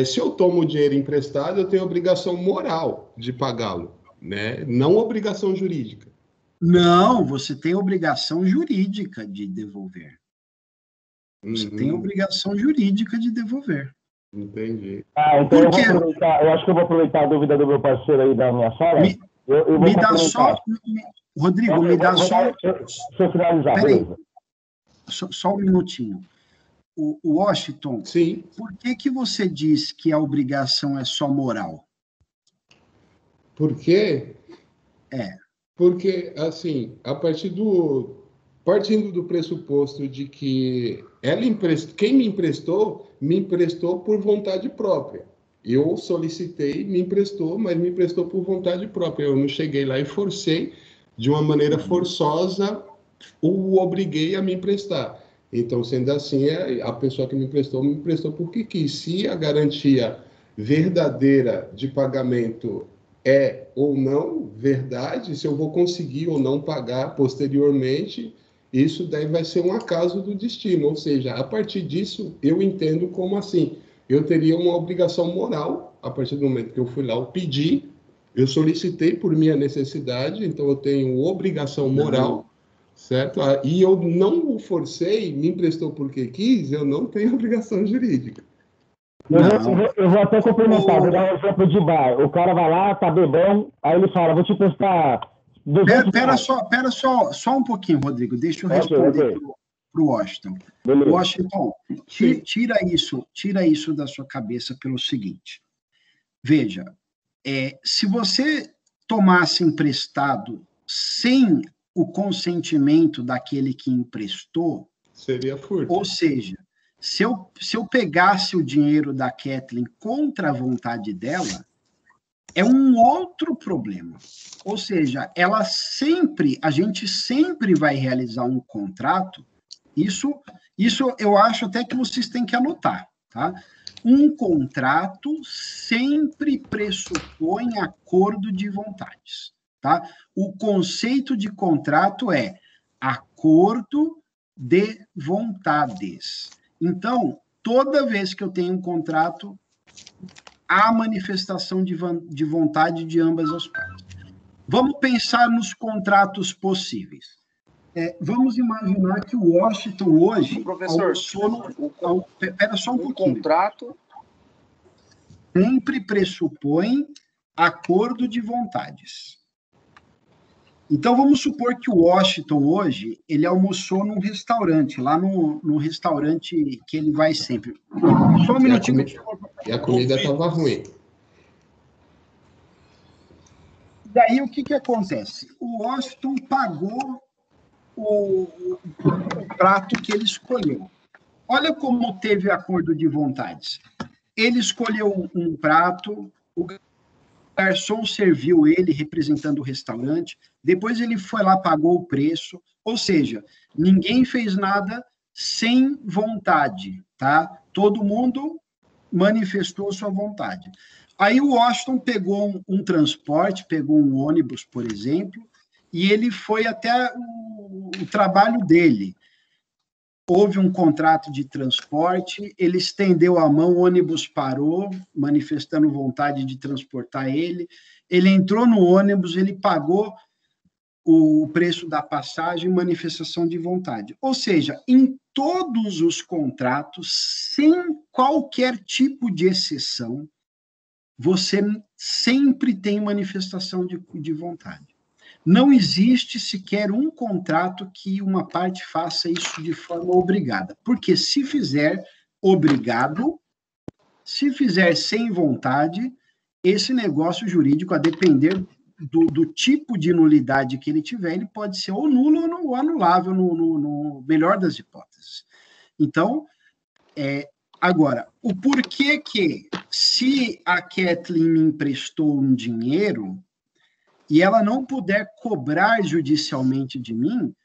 se eu tomo dinheiro emprestado, eu tenho obrigação moral de pagá-lo, né? Não obrigação jurídica. Não, você tem obrigação jurídica de devolver. Você tem obrigação jurídica de devolver. Entendi. Então eu acho que eu vou aproveitar a dúvida do meu parceiro aí da minha sala. Me dá só... Rodrigo, me dá só... Deixa eu finalizar, beleza. Só um minutinho. O Washington, sim. Por que você diz que a obrigação é só moral? Por quê? É. Porque, assim, partindo do pressuposto de que quem me emprestou por vontade própria. Eu solicitei, me emprestou, mas me emprestou por vontade própria. Eu não cheguei lá e forcei, de uma maneira forçosa, o obriguei a me emprestar. Então, sendo assim, a pessoa que me emprestou porque quis. Se a garantia verdadeira de pagamento é ou não verdade, se eu vou conseguir ou não pagar posteriormente, isso daí vai ser um acaso do destino. Ou seja, a partir disso, eu entendo como assim, eu teria uma obrigação moral, a partir do momento que eu fui lá, eu pedi, eu solicitei por minha necessidade, então eu tenho obrigação moral, certo? E eu não o forcei, me emprestou porque quis, eu não tenho obrigação jurídica. Eu vou até complementar, vou dar um exemplo de bar. O cara vai lá, tá bebendo, aí ele fala, vou te prestar... Pera só um pouquinho, Rodrigo, deixa eu responder para o Washington. Beleza. Washington, tira isso da sua cabeça pelo seguinte. Veja, se você tomasse emprestado sem o consentimento daquele que emprestou... Seria furto. Ou seja, se eu pegasse o dinheiro da Kathleen contra a vontade dela, é um outro problema. Ou seja, a gente sempre vai realizar um contrato, isso eu acho até que vocês têm que anotar, tá? Um contrato sempre pressupõe acordo de vontades, tá? O conceito de contrato é acordo de vontades. Então, toda vez que eu tenho um contrato, há manifestação de vontade de ambas as partes. Vamos pensar nos contratos possíveis. Vamos imaginar que o Washington hoje... Professor, espera só um pouquinho. O contrato sempre pressupõe acordo de vontades. Então, vamos supor que o Washington hoje, ele almoçou num restaurante, lá no restaurante que ele vai sempre. Só um minutinho. E a comida estava ruim. Daí, o que acontece? O Washington pagou o prato que ele escolheu. Olha como teve acordo de vontades. Ele escolheu um prato, o garçom serviu ele, representando o restaurante, depois ele foi lá, pagou o preço, ou seja, ninguém fez nada sem vontade, tá? Todo mundo manifestou sua vontade. Aí o Washington pegou um transporte, pegou um ônibus, por exemplo, e ele foi até o trabalho dele. Houve um contrato de transporte, ele estendeu a mão, o ônibus parou, manifestando vontade de transportar ele. Ele entrou no ônibus, ele pagou o preço da passagem, manifestação de vontade. Ou seja, em todos os contratos, sem qualquer tipo de exceção, você sempre tem manifestação de vontade. Não existe sequer um contrato que uma parte faça isso de forma obrigada. Porque se fizer obrigado, se fizer sem vontade, esse negócio jurídico, a depender do tipo de nulidade que ele tiver, ele pode ser ou nulo ou anulável, no melhor das hipóteses. Então, agora, o porquê que, se a Kathleen me emprestou um dinheiro e ela não puder cobrar judicialmente de mim,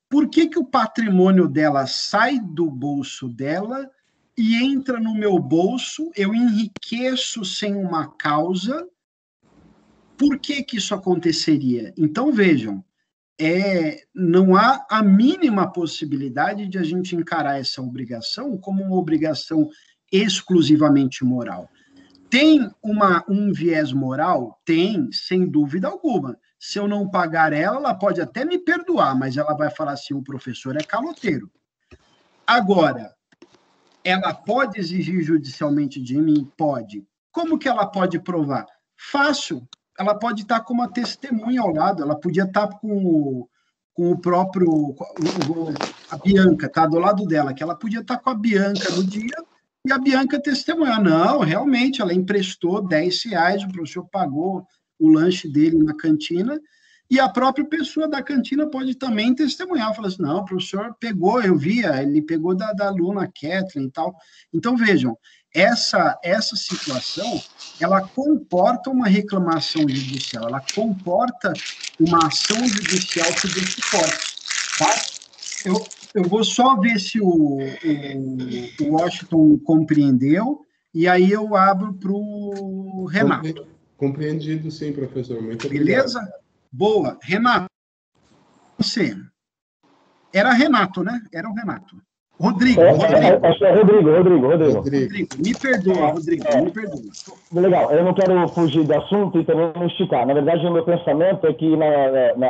por que o patrimônio dela sai do bolso dela e entra no meu bolso, eu enriqueço sem uma causa? Por que isso aconteceria? Então, vejam, não há a mínima possibilidade de a gente encarar essa obrigação como uma obrigação exclusivamente moral. Tem um viés moral? Tem, sem dúvida alguma. Se eu não pagar ela pode até me perdoar, mas ela vai falar assim, o professor é caloteiro. Agora, ela pode exigir judicialmente de mim? Pode. Como que ela pode provar? Fácil. Ela pode estar com uma testemunha ao lado, ela podia estar com o próprio... a Bianca, tá do lado dela, que ela podia estar com a Bianca no dia e a Bianca testemunhar. Não, realmente, ela emprestou R$10, o professor pagou o lanche dele na cantina, e a própria pessoa da cantina pode também testemunhar, falar assim, não, o professor pegou, eu via, ele pegou da aluna Kathleen e tal. Então, vejam, essa situação, ela comporta uma reclamação judicial, ela comporta uma ação judicial que dê suporte, tá? Eu vou só ver se o Washington compreendeu, e aí eu abro para o Renato. Compreendido, sim, professor. Muito obrigado. Beleza? Boa. Renato, você. Era Renato, né? Era o Renato. Rodrigo. Acho que é Rodrigo. Me perdoa, Rodrigo, me perdoa. Legal, eu não quero fugir do assunto e também não esticar. Na verdade, o meu pensamento é que,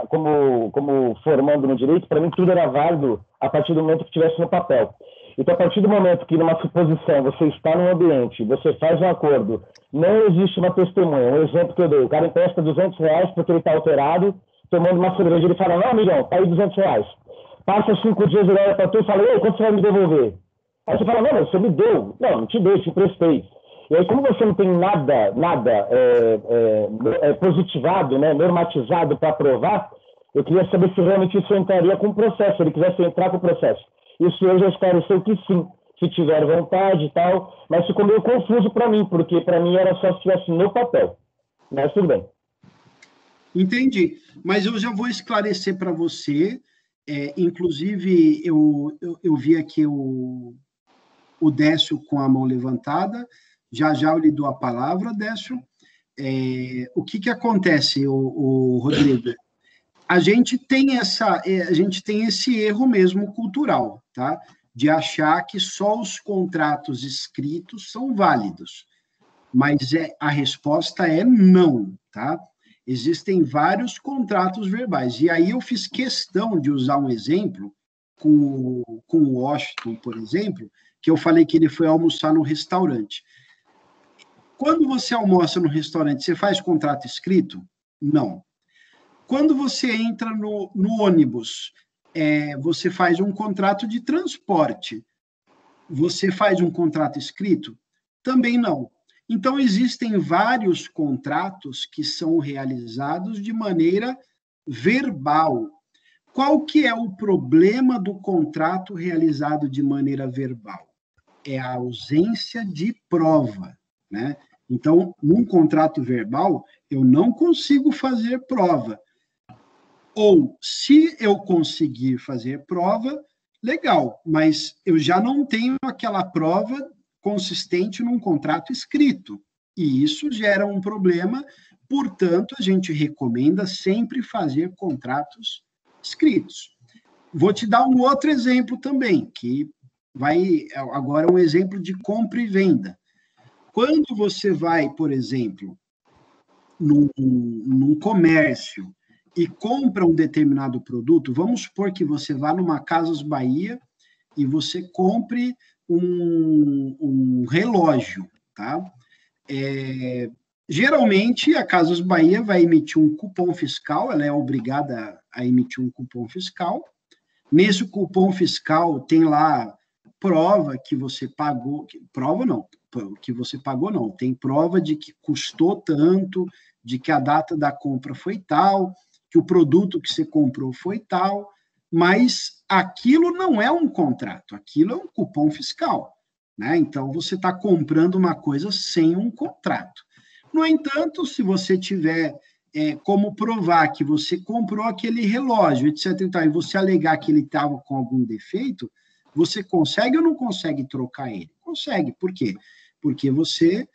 como formando no direito, para mim tudo era válido a partir do momento que estivesse no papel. Então, a partir do momento que, numa suposição, você está num ambiente, você faz um acordo, não existe uma testemunha. Um exemplo que eu dei, o cara empresta R$200 porque ele está alterado, tomando uma cerveja, ele fala, não, amigão, tá aí R$200. Passa 5 dias, ele olha para tu e fala, ei, quanto você vai me devolver? Aí você fala, não, mas você me deu. Não te dei, te emprestei. E aí, como você não tem nada positivado, né, normatizado para provar, eu queria saber se realmente isso entraria com o processo, se ele quisesse entrar com o processo. Isso eu já esclareceu que sim, se tiver vontade e tal, mas ficou meio confuso para mim, porque para mim era só se estivesse no papel. Mas tudo bem. Entendi. Mas eu já vou esclarecer para você. Inclusive, eu vi aqui o Décio com a mão levantada. Já eu lhe dou a palavra, Décio. O que acontece, o Rodrigo? A gente tem esse erro mesmo cultural, tá? De achar que só os contratos escritos são válidos. Mas a resposta é não, tá? Existem vários contratos verbais. E aí eu fiz questão de usar um exemplo com o Washington, por exemplo, que eu falei que ele foi almoçar no restaurante. Quando você almoça no restaurante, você faz contrato escrito? Não. Quando você entra no ônibus, você faz um contrato de transporte. Você faz um contrato escrito? Também não. Então, existem vários contratos que são realizados de maneira verbal. Qual que é o problema do contrato realizado de maneira verbal? É a ausência de prova, né? Então, num contrato verbal, eu não consigo fazer prova. Ou, se eu conseguir fazer prova, legal, mas eu já não tenho aquela prova consistente num contrato escrito. E isso gera um problema, portanto, a gente recomenda sempre fazer contratos escritos. Vou te dar um outro exemplo também, que agora um exemplo de compra e venda. Quando você vai, por exemplo, num comércio e compra um determinado produto, vamos supor que você vá numa Casas Bahia e você compre um relógio, tá? Geralmente, a Casas Bahia vai emitir um cupom fiscal, ela é obrigada a emitir um cupom fiscal. Nesse cupom fiscal tem lá prova que você pagou, tem prova de que custou tanto, de que a data da compra foi tal, que o produto que você comprou foi tal, mas aquilo não é um contrato, aquilo é um cupom fiscal, né? Então, você está comprando uma coisa sem um contrato. No entanto, se você tiver como provar que você comprou aquele relógio, etc., e você alegar que ele estava com algum defeito, você consegue ou não consegue trocar ele? Consegue. Por quê? Porque você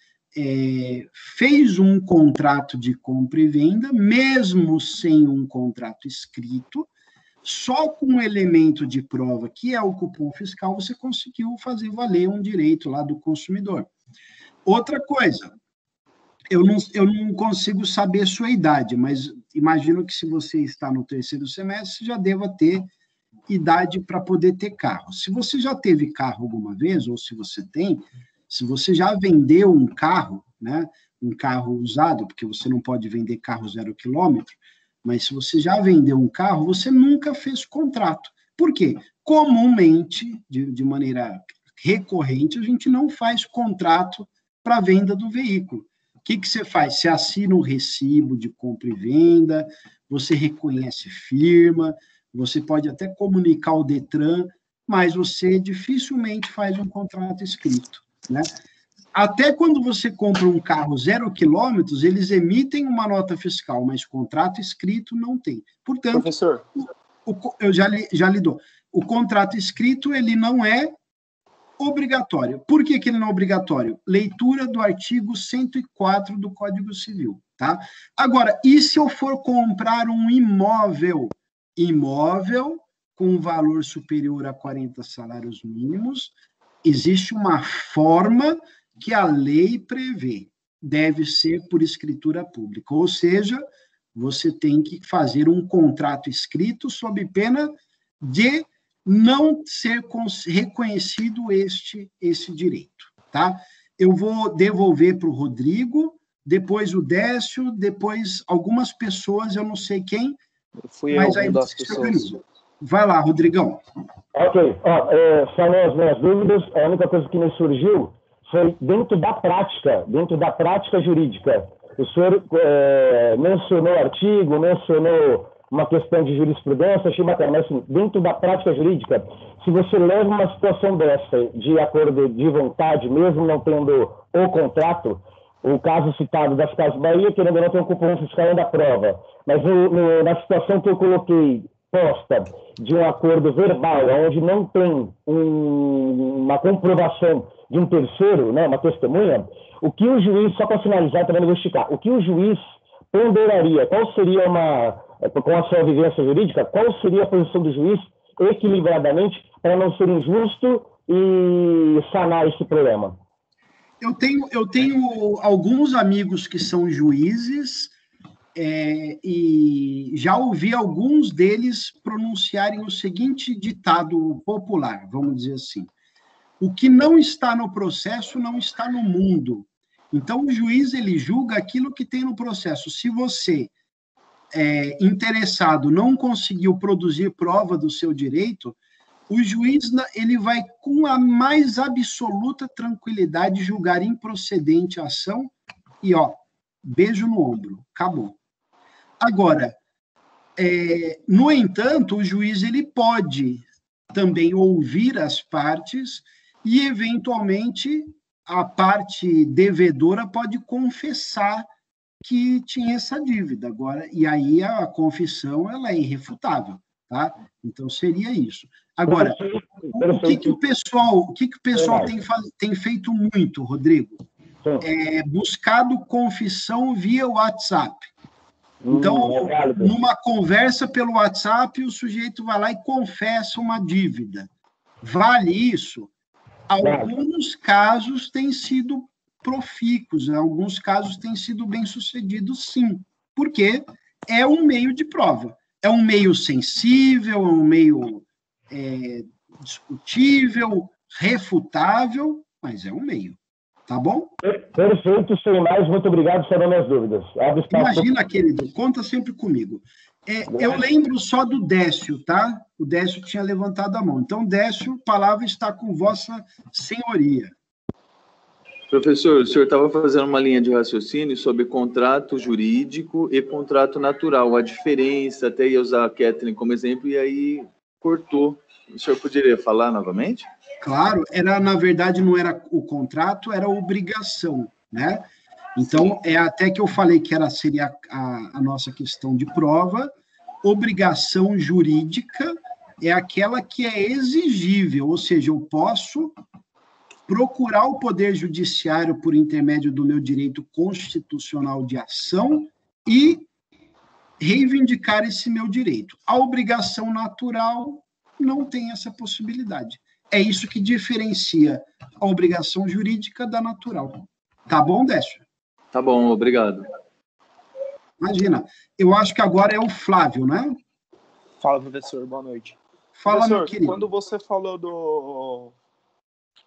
fez um contrato de compra e venda, mesmo sem um contrato escrito, só com um elemento de prova, que é o cupom fiscal, você conseguiu fazer valer um direito lá do consumidor. Outra coisa, eu não consigo saber sua idade, mas imagino que se você está no 3º semestre, já deva ter idade para poder ter carro. Se você já teve carro alguma vez, ou se você tem, se você já vendeu um carro, né, um carro usado, porque você não pode vender carro 0 quilômetro, mas se você já vendeu um carro, você nunca fez contrato. Por quê? Comumente, de maneira recorrente, a gente não faz contrato para venda do veículo. O que você faz? Você assina um recibo de compra e venda, você reconhece firma, você pode até comunicar ao Detran, mas você dificilmente faz um contrato escrito, né? Até quando você compra um carro 0 quilômetros, eles emitem uma nota fiscal, mas contrato escrito não tem. Portanto, professor, eu já lhe dou. O contrato escrito, ele não é obrigatório. Por que ele não é obrigatório? Leitura do artigo 104 do Código Civil, tá? Agora, e se eu for comprar um imóvel? Imóvel com valor superior a 40 salários mínimos, existe uma forma que a lei prevê. Deve ser por escritura pública, ou seja, você tem que fazer um contrato escrito sob pena de não ser reconhecido esse direito, tá? Eu vou devolver para o Rodrigo, depois o Décio, depois algumas pessoas, eu não sei quem, mas aí você se organiza. Vai lá, Rodrigão. Ok. São as minhas dúvidas. A única coisa que me surgiu foi dentro da prática jurídica. O senhor mencionou artigo, mencionou uma questão de jurisprudência, achei bacana, mas assim, dentro da prática jurídica, se você leva uma situação dessa, de acordo de vontade, mesmo não tendo o contrato, o caso citado das Casas Bahia, querendo ou não ter um cupom fiscal ainda prova, mas na situação que eu coloquei posta de um acordo verbal, onde não tem uma comprovação de um terceiro, né, uma testemunha, o que o juiz, só para finalizar, também não vou esticar, o que o juiz ponderaria, qual seria com a sua vivência jurídica, qual seria a posição do juiz equilibradamente para não ser injusto e sanar esse problema? Eu tenho alguns amigos que são juízes e já ouvi alguns deles pronunciarem o seguinte ditado popular, vamos dizer assim: o que não está no processo não está no mundo. Então, o juiz, ele julga aquilo que tem no processo. Se você, interessado, não conseguiu produzir prova do seu direito, o juiz, ele vai, com a mais absoluta tranquilidade, julgar improcedente a ação e, beijo no ombro, acabou. Agora, no entanto, o juiz, ele pode também ouvir as partes e, eventualmente, a parte devedora pode confessar que tinha essa dívida. Agora, e aí a confissão, ela é irrefutável, tá? Então, seria isso. Agora, o que o pessoal tem feito muito, Rodrigo? Buscado confissão via WhatsApp. Então, numa conversa pelo WhatsApp, o sujeito vai lá e confessa uma dívida. Vale isso? Alguns casos têm sido profícuos, alguns casos têm sido bem-sucedidos, sim, porque é um meio de prova. É um meio sensível, é um meio discutível, refutável, mas é um meio. Tá bom? Perfeito, sem mais, muito obrigado, serão minhas dúvidas. Imagina, querido, conta sempre comigo. Eu lembro só do Décio, tá? O Décio tinha levantado a mão. Então, Décio, a palavra está com vossa senhoria. Professor, o senhor estava fazendo uma linha de raciocínio sobre contrato jurídico e contrato natural. A diferença, até ia usar a Kathleen como exemplo, e aí cortou. O senhor poderia falar novamente? Claro, na verdade, não era o contrato, era a obrigação, né? Então, até que eu falei que seria a nossa questão de prova. Obrigação jurídica é aquela que é exigível, ou seja, eu posso procurar o Poder Judiciário por intermédio do meu direito constitucional de ação e reivindicar esse meu direito. A obrigação natural não tem essa possibilidade. É isso que diferencia a obrigação jurídica da natural. Tá bom, Décio? Tá bom, obrigado. Imagina, eu acho que agora é o Flávio, né? Fala, professor, boa noite. Fala, professor, meu querido. Quando você falou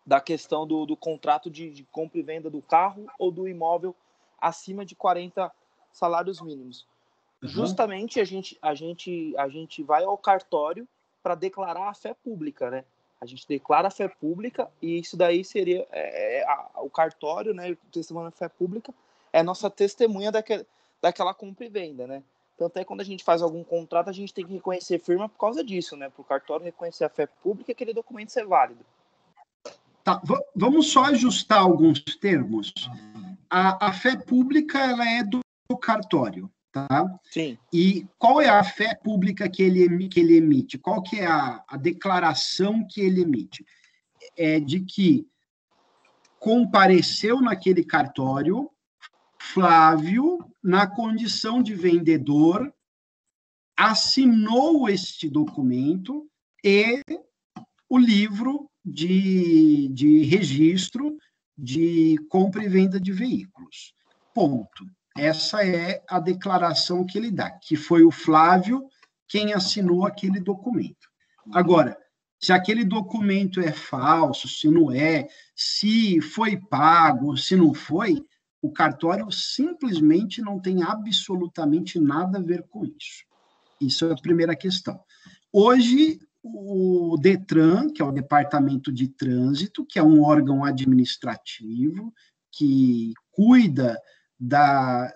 da questão do contrato de compra e venda do carro ou do imóvel acima de 40 salários mínimos, justamente a gente vai ao cartório para declarar a fé pública, né? A gente declara a fé pública e isso daí seria o cartório, né? O testemunho da fé pública é a nossa testemunha daquela compra e venda, né? Tanto é que quando a gente faz algum contrato, a gente tem que reconhecer firma por causa disso, né? Para o cartório reconhecer a fé pública e aquele documento ser válido. Tá, vamos só ajustar alguns termos. A fé pública, ela é do cartório, tá? Sim. E qual é a fé pública que ele emite? Qual que é a declaração que ele emite? É de que compareceu naquele cartório Flávio, na condição de vendedor, assinou este documento e o livro de registro de compra e venda de veículos. Ponto. Essa é a declaração que ele dá, que foi o Flávio quem assinou aquele documento. Agora, se aquele documento é falso, se não é, se foi pago, se não foi, o cartório simplesmente não tem absolutamente nada a ver com isso. Isso é a primeira questão. Hoje, o DETRAN, que é o Departamento de Trânsito, que é um órgão administrativo que cuida das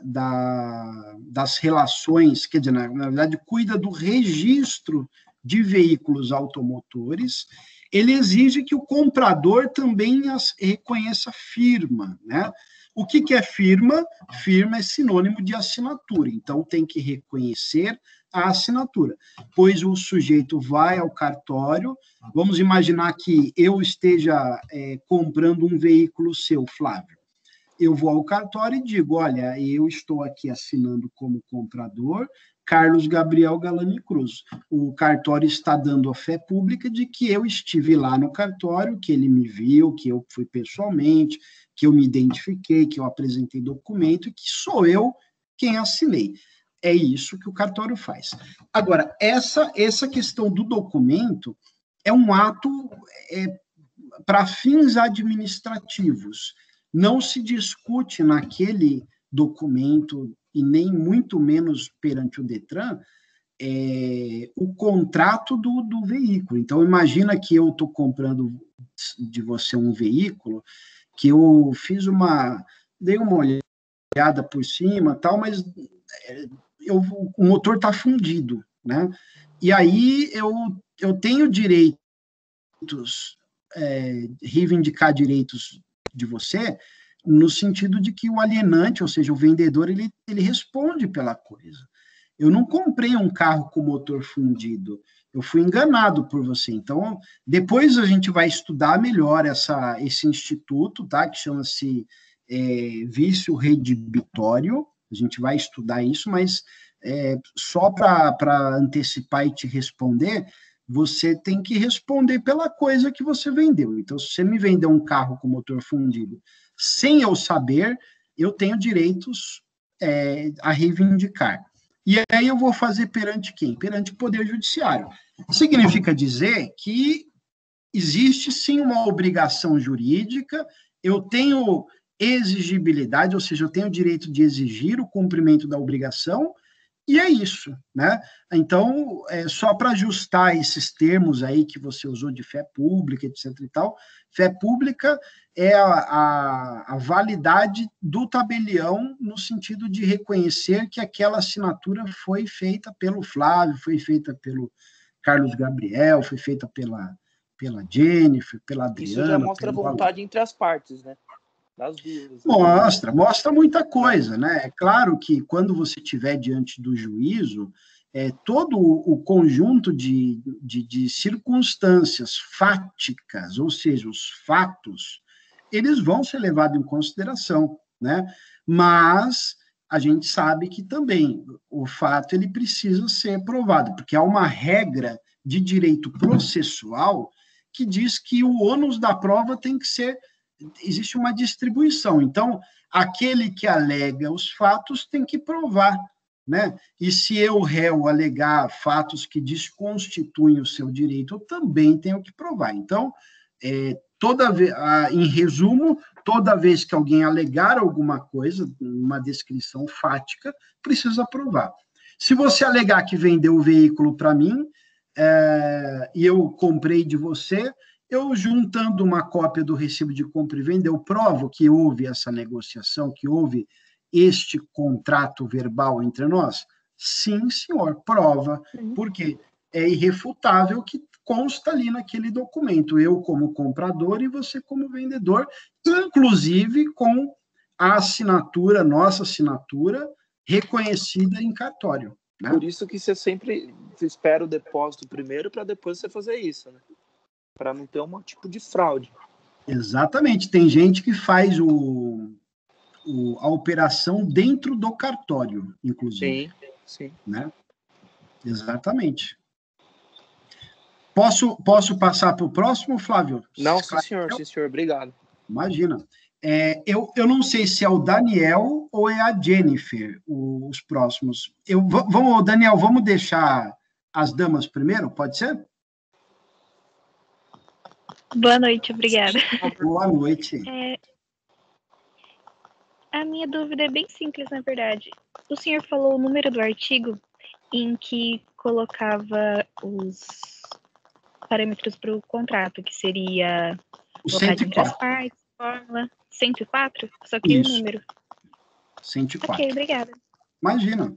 relações, quer dizer, na verdade, cuida do registro de veículos automotores, ele exige que o comprador também reconheça firma, né? O que é firma? Firma é sinônimo de assinatura, então tem que reconhecer a assinatura, pois o sujeito vai ao cartório, vamos imaginar que eu esteja comprando um veículo seu, Flávio, eu vou ao cartório e digo, olha, eu estou aqui assinando como comprador Carlos Gabriel Galani Cruz. O cartório está dando a fé pública de que eu estive lá no cartório, que ele me viu, que eu fui pessoalmente, que eu me identifiquei, que eu apresentei documento e que sou eu quem assinei. É isso que o cartório faz. Agora, essa questão do documento é um ato para fins administrativos. Não se discute naquele documento, e nem muito menos perante o DETRAN, o contrato do veículo. Então, imagina que eu estou comprando de você um veículo, que eu dei uma olhada por cima, tal, mas o motor está fundido, né? E aí eu tenho direitos, reivindicar direitos de você, no sentido de que o alienante, ou seja, o vendedor, ele responde pela coisa. Eu não comprei um carro com motor fundido, eu fui enganado por você. Então, depois a gente vai estudar melhor esse instituto, tá? Que chama-se vício redibitório, a gente vai estudar isso, mas só para antecipar e te responder, você tem que responder pela coisa que você vendeu. Então, se você me vendeu um carro com motor fundido sem eu saber, eu tenho direitos a reivindicar. E aí eu vou fazer perante quem? Perante o Poder Judiciário. Significa dizer que existe, sim, uma obrigação jurídica, eu tenho exigibilidade, ou seja, eu tenho o direito de exigir o cumprimento da obrigação, e é isso, né? Então, só para ajustar esses termos aí que você usou de fé pública, etc. e tal, fé pública é a validade do tabelião no sentido de reconhecer que aquela assinatura foi feita pelo Flávio, foi feita pelo Carlos Gabriel, foi feita pela Jennifer, pela Adriana. Isso já mostra a vontade entre as partes, né? Das duas. Mostra muita coisa, né? É claro que quando você estiver diante do juízo, todo o conjunto de circunstâncias fáticas, ou seja, os fatos, eles vão ser levados em consideração, né? Mas a gente sabe que também o fato ele precisa ser provado, porque há uma regra de direito processual que diz que o ônus da prova tem que ser, existe uma distribuição. Então, aquele que alega os fatos tem que provar né? E se eu, réu, alegar fatos que desconstituem o seu direito, eu também tenho que provar. Então, em resumo, toda vez que alguém alegar alguma coisa, uma descrição fática, precisa provar. Se você alegar que vendeu o veículo para mim, e eu comprei de você, eu, juntando uma cópia do recibo de compra e venda, eu provo que houve essa negociação, que houve este contrato verbal entre nós? Sim, senhor, prova, porque é irrefutável que consta ali naquele documento, eu como comprador e você como vendedor, inclusive com a assinatura, nossa assinatura, reconhecida em cartório. Né? Por isso que você sempre espera o depósito primeiro para depois você fazer isso, né? Para não ter um tipo de fraude. Exatamente. Tem gente que faz a operação dentro do cartório, inclusive. Sim. Né? Exatamente. Posso passar para o próximo, Flávio? Não, sim, senhor. Obrigado. Imagina. Eu não sei se é o Daniel ou é a Jennifer, os próximos. Daniel, vamos deixar as damas primeiro, pode ser? Boa noite, obrigada. Boa noite. A minha dúvida é bem simples, na verdade. O senhor falou o número do artigo em que colocava os parâmetros para o contrato, que seria o vontade entre as partes, fórmula 104? Só que o número. 104. Ok, obrigada. Imagina.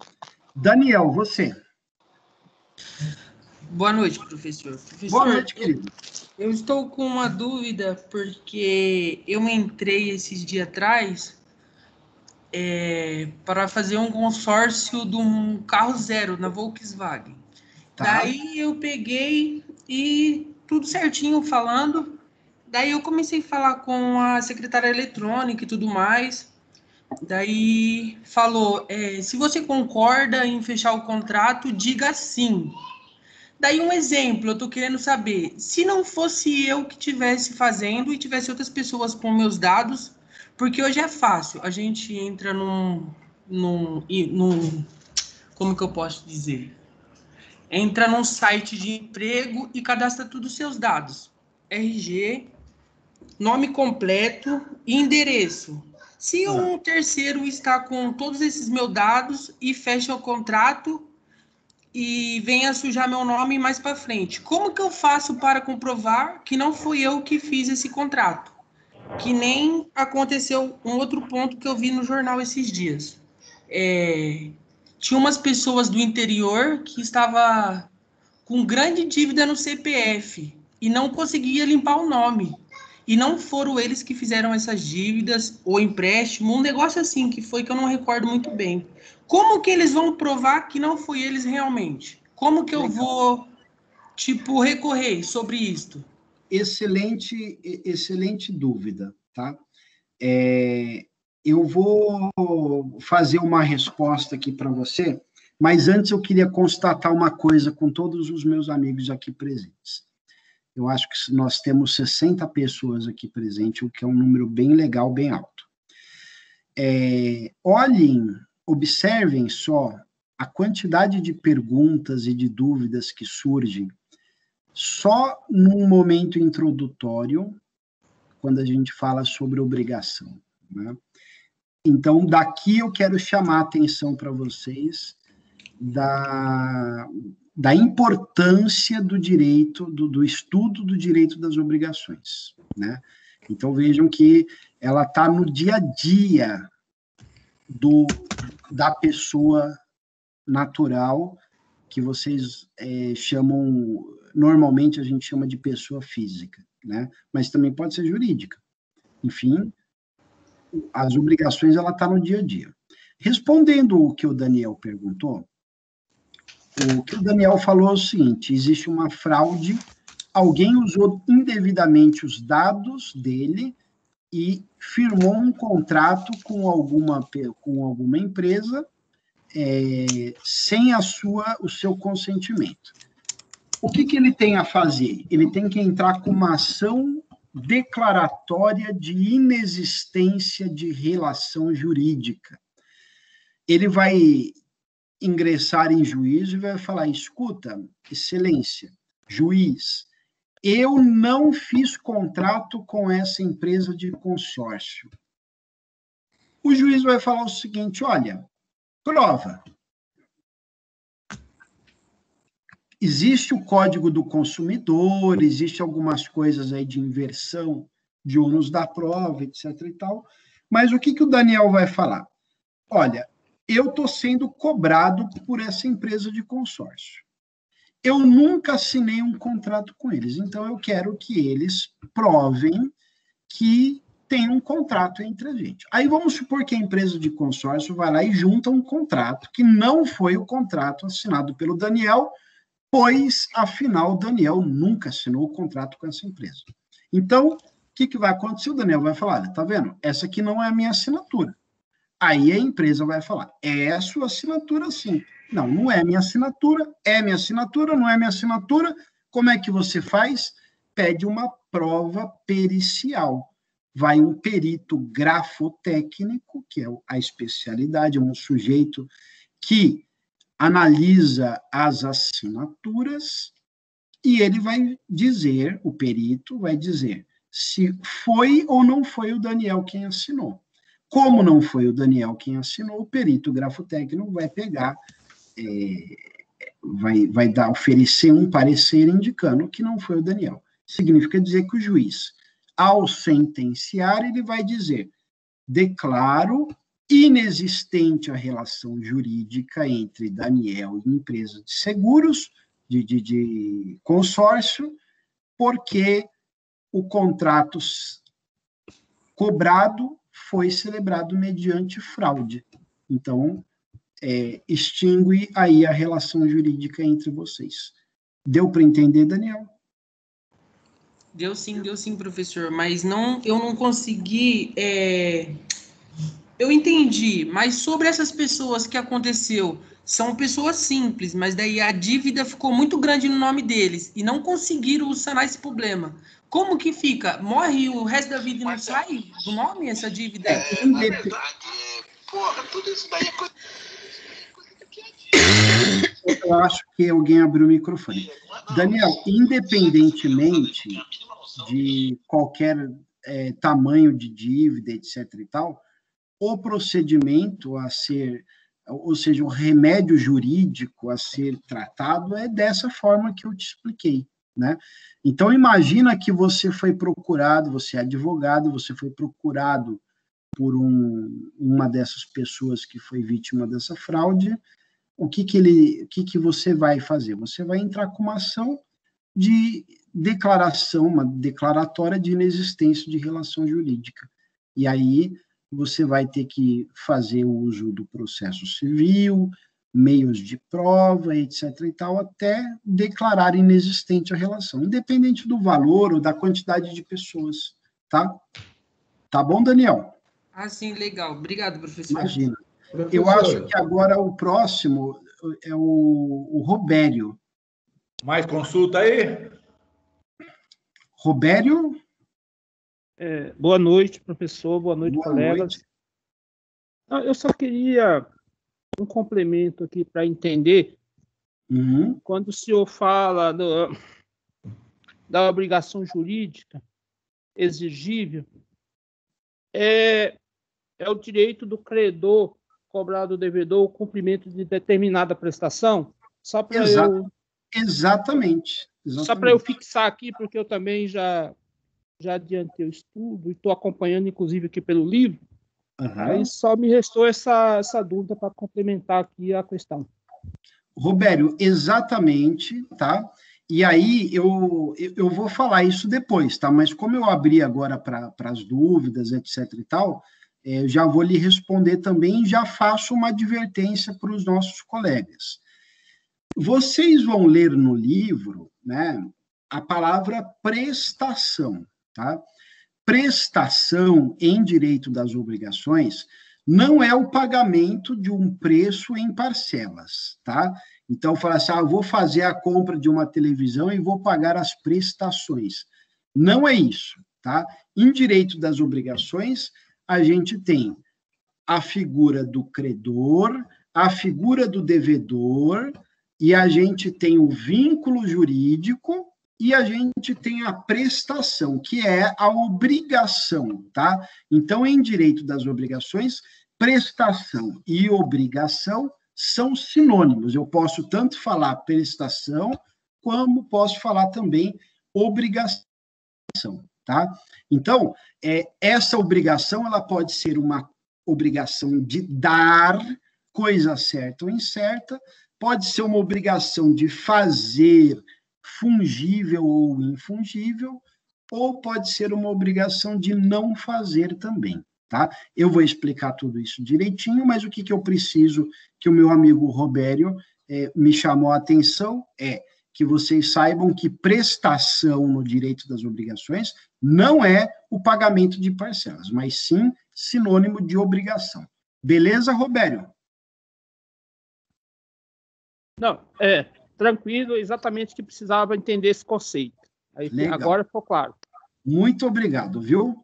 Daniel, você. Boa noite, professor. Boa noite, querido. Eu estou com uma dúvida porque eu entrei esses dias atrás para fazer um consórcio de um carro zero na Volkswagen. Tá. Daí eu peguei e tudo certinho falando. Daí eu comecei a falar com a secretária eletrônica e tudo mais. Daí falou, se você concorda em fechar o contrato, diga sim. Daí um exemplo, eu estou querendo saber, se não fosse eu que estivesse fazendo e tivesse outras pessoas com meus dados, porque hoje é fácil, a gente entra num como que eu posso dizer? Entra num site de emprego e cadastra todos os seus dados. RG, nome completo e endereço. Se um terceiro está com todos esses meus dados e fecha o contrato e venha sujar meu nome mais para frente, como que eu faço para comprovar que não fui eu que fiz esse contrato? Que nem aconteceu um outro ponto que eu vi no jornal esses dias. Tinha umas pessoas do interior que estava com grande dívida no CPF e não conseguia limpar o nome. E não foram eles que fizeram essas dívidas ou empréstimo, um negócio assim que foi que eu não recordo muito bem. Como que eles vão provar que não foi eles realmente? Como que eu vou, recorrer sobre isto? Excelente dúvida, tá? Eu vou fazer uma resposta aqui para você, mas antes eu queria constatar uma coisa com todos os meus amigos aqui presentes. Eu acho que nós temos 60 pessoas aqui presentes, o que é um número bem legal, bem alto. Observem só a quantidade de perguntas e de dúvidas que surgem só num momento introdutório, quando a gente fala sobre obrigação. Né? Então, daqui eu quero chamar a atenção para vocês da importância do direito, do estudo do direito das obrigações. Né? Então, vejam que ela está no dia a dia da pessoa natural, que vocês chamam, normalmente a gente chama de pessoa física, né? Mas também pode ser jurídica. Enfim, as obrigações, ela está no dia a dia. Respondendo o que o Daniel perguntou, o que o Daniel falou é o seguinte: existe uma fraude, alguém usou indevidamente os dados dele e firmou um contrato com alguma empresa sem o seu consentimento. O que ele tem a fazer? Ele tem que entrar com uma ação declaratória de inexistência de relação jurídica. Ele vai ingressar em juízo e vai falar: escuta, excelência, juiz, eu não fiz contrato com essa empresa de consórcio. O juiz vai falar o seguinte: olha, prova. Existe o Código do Consumidor, existe algumas coisas aí de inversão de ônus da prova, etc. e tal, mas o que o Daniel vai falar? Olha, eu estou sendo cobrado por essa empresa de consórcio. Eu nunca assinei um contrato com eles, então eu quero que eles provem que tem um contrato entre a gente. Aí vamos supor que a empresa de consórcio vai lá e junta um contrato que não foi o contrato assinado pelo Daniel, pois, afinal, o Daniel nunca assinou o contrato com essa empresa. Então, o que vai acontecer? O Daniel vai falar: olha, tá vendo? Essa aqui não é a minha assinatura. Aí a empresa vai falar: é a sua assinatura, sim. Não, não é minha assinatura, é minha assinatura, não é minha assinatura. Como é que você faz? Pede uma prova pericial. Vai um perito grafotécnico, que é a especialidade, é um sujeito que analisa as assinaturas e ele vai dizer, o perito vai dizer, se foi ou não foi o Daniel quem assinou. Como não foi o Daniel quem assinou, o perito grafotécnico vai pegar, vai oferecer um parecer indicando que não foi o Daniel. Significa dizer que o juiz, ao sentenciar, ele vai dizer: declaro inexistente a relação jurídica entre Daniel e empresa de seguros, de consórcio, porque o contrato cobrado foi celebrado mediante fraude. Então, extingue aí a relação jurídica entre vocês. Deu para entender, Daniel? Deu sim, professor, mas eu não consegui... Eu entendi, mas sobre essas pessoas que aconteceu, são pessoas simples, mas daí a dívida ficou muito grande no nome deles e não conseguiram sanar esse problema. Como que fica? Morre o resto da vida e não sai do nome essa dívida? Na verdade, porra, tudo isso daí é coisa... Eu acho que alguém abriu o microfone. Daniel, independentemente de qualquer tamanho de dívida, etc. e tal, o procedimento a ser, ou seja, o remédio jurídico a ser tratado é dessa forma que eu te expliquei, né? Então, imagina que você foi procurado, você é advogado, você foi procurado por uma dessas pessoas que foi vítima dessa fraude. O que você vai fazer? Você vai entrar com uma ação de declaração, uma declaratória de inexistência de relação jurídica. E aí você vai ter que fazer o uso do processo civil, meios de prova, etc. e tal, até declarar inexistente a relação, independente do valor ou da quantidade de pessoas, tá? Tá bom, Daniel? Ah, sim, legal. Obrigado, professor. Imagina. Professor. Eu acho que agora o próximo é o Robério. Mais consulta aí? Robério? Boa noite, professor. Boa noite, colegas. Eu só queria um complemento aqui para entender. Quando o senhor fala da obrigação jurídica exigível, é o direito do credor cobrar do devedor o cumprimento de determinada prestação? Só para Exatamente. Só para eu fixar aqui, porque eu também já adiantei o estudo e estou acompanhando, inclusive, aqui pelo livro. Aí só me restou essa dúvida para complementar aqui a questão. Robério, exatamente, tá? E aí eu vou falar isso depois, tá? Mas como eu abri agora para as dúvidas, etc. e tal, eu já vou lhe responder também e já faço uma advertência para os nossos colegas. Vocês vão ler no livro, né, a palavra prestação, tá? Prestação em direito das obrigações não é o pagamento de um preço em parcelas, tá? Então, falar assim, eu vou fazer a compra de uma televisão e vou pagar as prestações. Não é isso, tá? Em direito das obrigações, a gente tem a figura do credor, a figura do devedor, e a gente tem o vínculo jurídico, e a gente tem a prestação, que é a obrigação, tá? Então, em direito das obrigações, prestação e obrigação são sinônimos. Eu posso tanto falar prestação, como posso falar também obrigação, tá? Então, essa obrigação, ela pode ser uma obrigação de dar coisa certa ou incerta, pode ser uma obrigação de fazer fungível ou infungível, ou pode ser uma obrigação de não fazer também, tá? Eu vou explicar tudo isso direitinho, mas o que eu preciso que o meu amigo Robério me chamou a atenção é que vocês saibam que prestação no direito das obrigações não é o pagamento de parcelas, mas sim sinônimo de obrigação. Beleza, Robério? Não, tranquilo, exatamente que precisava entender esse conceito. Aí, agora ficou claro. Muito obrigado, viu?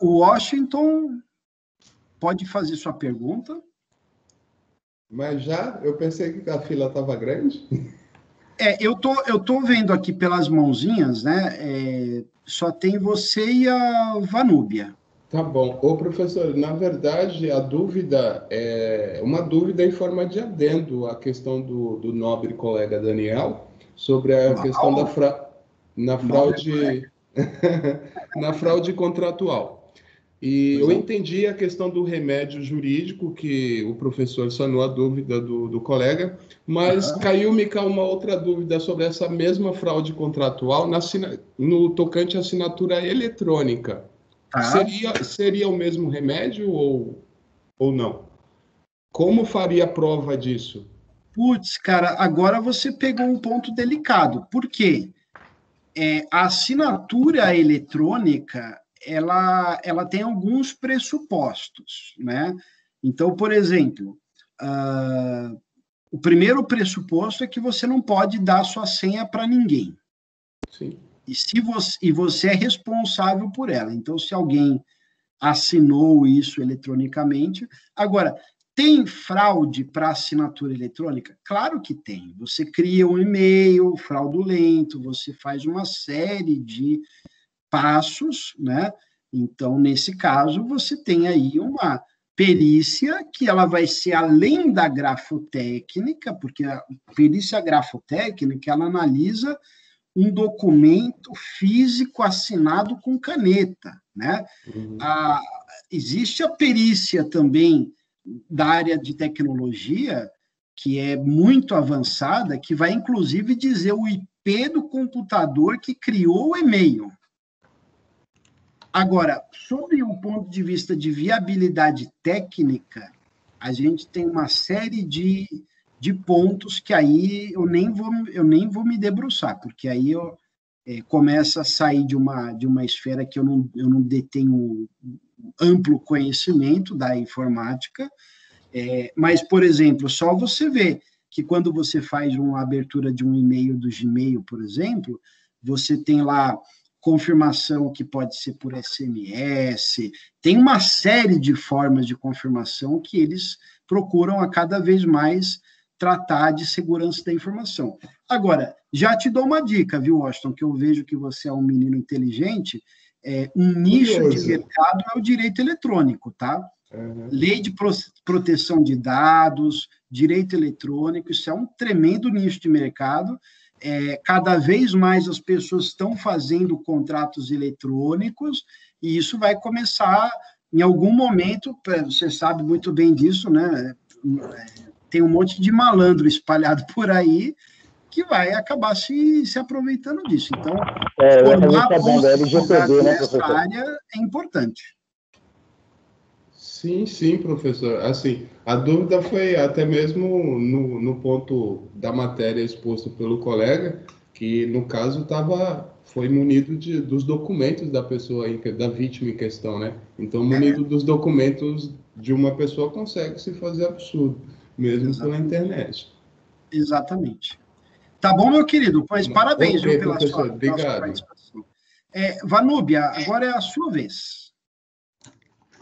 O Washington pode fazer sua pergunta. Mas já? Eu pensei que a fila estava grande. Eu tô vendo aqui pelas mãozinhas, né? Só tem você e a Vanúbia. Tá bom. Ô, professor, na verdade, a dúvida é uma dúvida em forma de adendo à questão do nobre colega Daniel sobre a questão da fraude na fraude contratual. E eu entendi a questão do remédio jurídico, que o professor sanou a dúvida do colega, mas caiu-me cá uma outra dúvida sobre essa mesma fraude contratual no tocante à assinatura eletrônica. Seria o mesmo remédio ou não? Como faria a prova disso? Putz, cara, agora você pegou um ponto delicado. Por quê? A assinatura eletrônica, ela tem alguns pressupostos, né? Então, por exemplo, o primeiro pressuposto é que você não pode dar sua senha para ninguém. Sim. E você é responsável por ela. Então, se alguém assinou isso eletronicamente... Agora, tem fraude para assinatura eletrônica? Claro que tem. Você cria um e-mail fraudulento, você faz uma série de passos, né? Então, nesse caso, você tem aí uma perícia que ela vai ser além da grafotécnica, porque a perícia grafotécnica, ela analisa um documento físico assinado com caneta, né? Existe a perícia também da área de tecnologia, que é muito avançada, que vai, inclusive, dizer o IP do computador que criou o e-mail. Agora, sob o ponto de vista de viabilidade técnica, a gente tem uma série de pontos que aí eu nem vou me debruçar, porque aí começa a sair de uma esfera que eu não detenho amplo conhecimento da informática, mas, por exemplo, só você vê que quando você faz uma abertura de um e-mail do Gmail, por exemplo, você tem lá confirmação que pode ser por SMS, tem uma série de formas de confirmação que eles procuram a cada vez mais tratar de segurança da informação. Agora, já te dou uma dica, viu, Washington, que eu vejo que você é um menino inteligente, um nicho de mercado é o direito eletrônico, tá? Lei de proteção de dados, direito eletrônico, isso é um tremendo nicho de mercado. Cada vez mais as pessoas estão fazendo contratos eletrônicos e isso vai começar, em algum momento, você sabe muito bem disso, né? Tem um monte de malandro espalhado por aí que vai acabar se aproveitando disso. Então, formar nessa área é importante. Sim, professor. Assim, a dúvida foi até mesmo no ponto da matéria exposto pelo colega, que, no caso, foi munido dos documentos da pessoa, da vítima em questão, né? Então, munido dos documentos de uma pessoa consegue se fazer absurdo, mesmo pela internet. Exatamente. Tá bom, meu querido? Pois parabéns, viu, pela sua participação. Vanúbia, agora é a sua vez.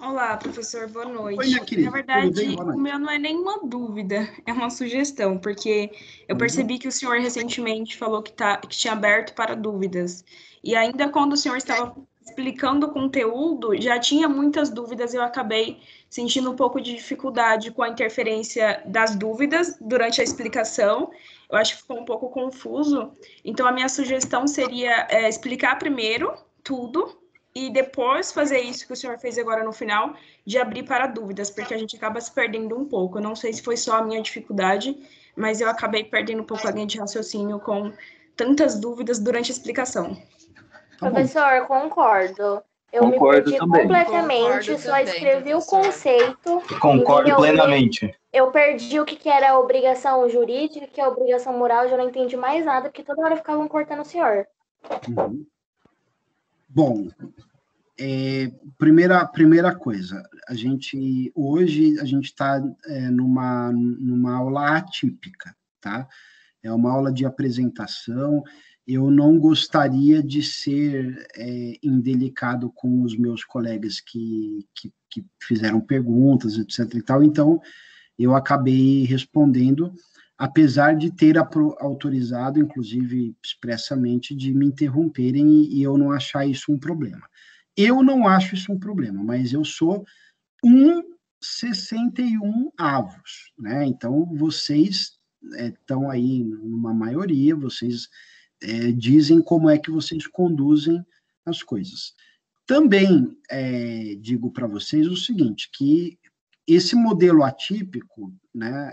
Olá, professor, boa noite. Oi, minha querida. Na verdade, o meu não é nenhuma dúvida, é uma sugestão, porque eu percebi que o senhor recentemente falou que tinha aberto para dúvidas. E ainda quando o senhor estava explicando o conteúdo, já tinha muitas dúvidas e eu acabei sentindo um pouco de dificuldade com a interferência das dúvidas durante a explicação. Eu acho que ficou um pouco confuso. Então, a minha sugestão seria explicar primeiro tudo, e depois fazer isso que o senhor fez agora no final, de abrir para dúvidas, porque a gente acaba se perdendo um pouco. Eu não sei se foi só a minha dificuldade, mas eu acabei perdendo um pouco a linha de raciocínio com tantas dúvidas durante a explicação. Professor, concordo. Eu me perdi completamente, só escrevi o conceito. Concordo plenamente. Eu perdi o que era a obrigação jurídica, que é a obrigação moral, já não entendi mais nada, porque toda hora ficavam cortando o senhor. Uhum. Bom, primeira coisa, hoje a gente está numa aula atípica, tá? É uma aula de apresentação. Eu não gostaria de ser indelicado com os meus colegas que fizeram perguntas, etc. e tal, então eu acabei respondendo, apesar de ter autorizado, inclusive expressamente, de me interromperem e eu não achar isso um problema. Eu não acho isso um problema, mas eu sou 61 avos, né? Então, vocês estão aí numa maioria, vocês dizem como é que vocês conduzem as coisas. Também digo para vocês o seguinte, que esse modelo atípico, né,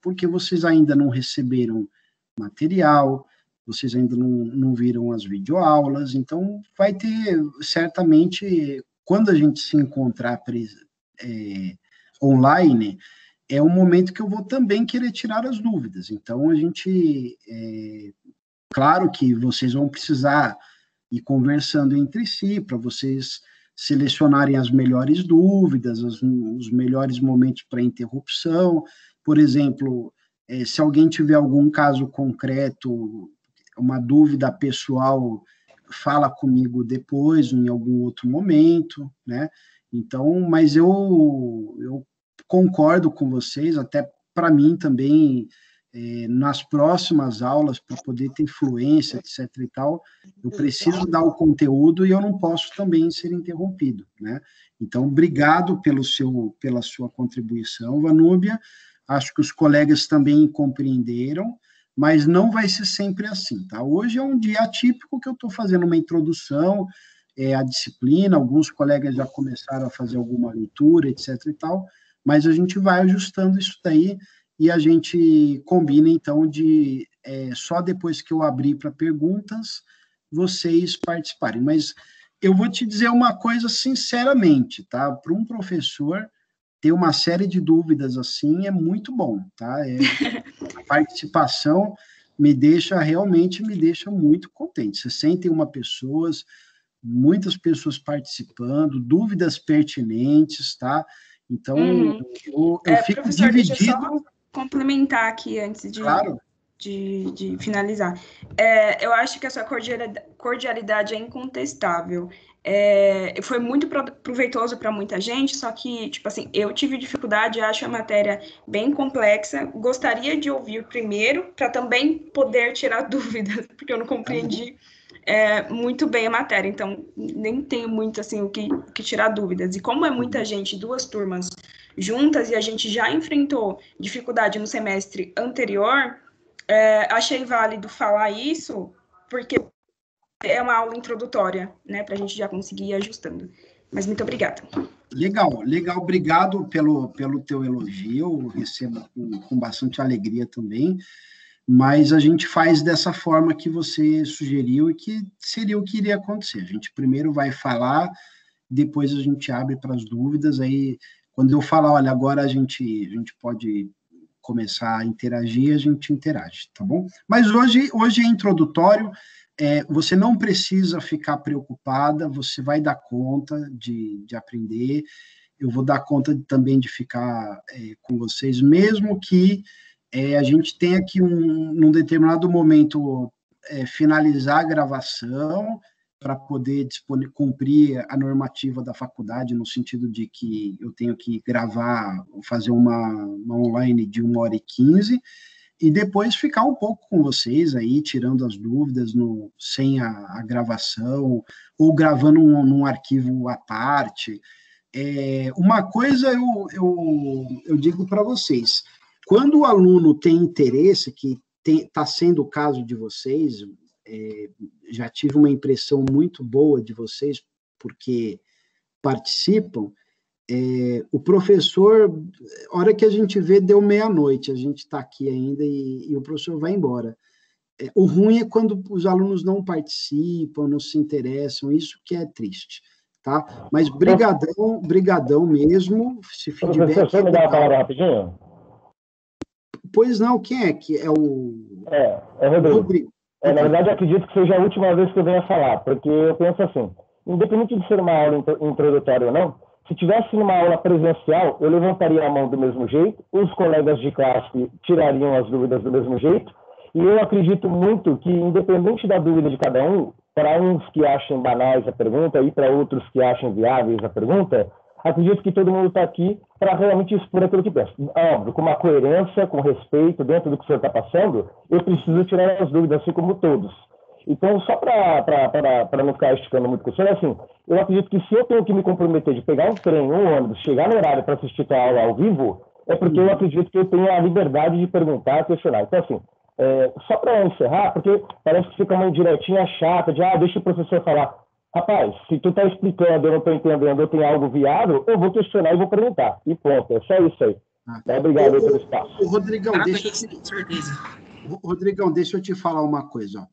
porque vocês ainda não receberam material, vocês ainda não viram as videoaulas, então vai ter, certamente, quando a gente se encontrar online, é um momento que eu vou também querer tirar as dúvidas. Então, claro que vocês vão precisar ir conversando entre si, para vocês selecionarem as melhores dúvidas, os melhores momentos para interrupção. Por exemplo, se alguém tiver algum caso concreto, uma dúvida pessoal, fala comigo depois, em algum outro momento, né? Então, mas eu concordo com vocês, até para mim também, nas próximas aulas, para poder ter fluência, etc. e tal, eu preciso dar o conteúdo e eu não posso também ser interrompido, né? Então, obrigado pela sua contribuição, Vanúbia. Acho que os colegas também compreenderam, mas não vai ser sempre assim, tá? Hoje é um dia atípico que eu estou fazendo uma introdução à disciplina, alguns colegas já começaram a fazer alguma leitura, etc. e tal, mas a gente vai ajustando isso daí e a gente combina, então, de só depois que eu abrir para perguntas, vocês participarem. Mas eu vou te dizer uma coisa sinceramente, tá? Para um professor ter uma série de dúvidas assim é muito bom, tá? A participação realmente me deixa muito contente. 61 pessoas, muitas pessoas participando, dúvidas pertinentes, tá? Então, eu fico professor, dividido... Deixa eu só complementar aqui antes de, claro, de finalizar. Eu acho que a sua cordialidade é incontestável. Foi muito proveitoso para muita gente, só que, tipo assim, eu tive dificuldade, acho a matéria bem complexa, gostaria de ouvir primeiro, para também poder tirar dúvidas, porque eu não compreendi muito bem a matéria, então nem tenho muito, assim, o que tirar dúvidas. E como é muita gente, 2 turmas juntas, e a gente já enfrentou dificuldade no semestre anterior, achei válido falar isso, porque é uma aula introdutória, né, para a gente já conseguir ir ajustando. Mas muito obrigada. Legal, obrigado pelo teu elogio, eu recebo com bastante alegria também, mas a gente faz dessa forma que você sugeriu e que seria o que iria acontecer. A gente primeiro vai falar, depois a gente abre para as dúvidas, aí quando eu falar, olha, agora a gente pode começar a interagir, a gente interage, tá bom? Mas hoje é introdutório, você não precisa ficar preocupada, você vai dar conta de aprender, eu vou dar conta também de ficar com vocês, mesmo que a gente tenha que, num determinado momento, finalizar a gravação para poder cumprir a normativa da faculdade, no sentido de que eu tenho que gravar, fazer uma online de 1h15, e depois ficar um pouco com vocês aí, tirando as dúvidas sem a gravação, ou gravando num arquivo à parte. Uma coisa eu digo para vocês, quando o aluno tem interesse, que está sendo o caso de vocês, já tive uma impressão muito boa de vocês, porque participam, o professor, a hora que a gente vê, deu meia-noite, a gente está aqui ainda e o professor vai embora. O ruim é quando os alunos não participam, não se interessam, isso que é triste, tá? Mas brigadão mesmo, se feedback... Professor, me dá a palavra rapidinho? Pois não, quem é que é o... É o Rodrigo. Na verdade, eu acredito que seja a última vez que eu venho a falar, porque eu penso assim, independente de ser uma aula introdutória ou não, se tivesse uma aula presencial, eu levantaria a mão do mesmo jeito, os colegas de classe tirariam as dúvidas do mesmo jeito, e eu acredito muito que, independente da dúvida de cada um, para uns que achem banais a pergunta e para outros que achem viáveis a pergunta, acredito que todo mundo está aqui para realmente expor aquilo que pensa. Óbvio, com uma coerência, com respeito, dentro do que o senhor está passando, eu preciso tirar as dúvidas, assim como todos. Então, só para não ficar esticando muito com o senhor, assim, eu acredito que se eu tenho que me comprometer de pegar um trem, um ônibus, chegar no horário para assistir a aula ao vivo, é porque eu acredito que eu tenho a liberdade de perguntar, questionar. Então, assim, só para encerrar, porque parece que fica uma indiretinha chata de, deixa o professor falar. Rapaz, se tu está explicando, eu não estou entendendo, eu tenho algo viável, eu vou questionar e vou perguntar. E ponto, é só isso aí. Obrigado pelo espaço. Rodrigão, deixa eu te falar uma coisa. Ó.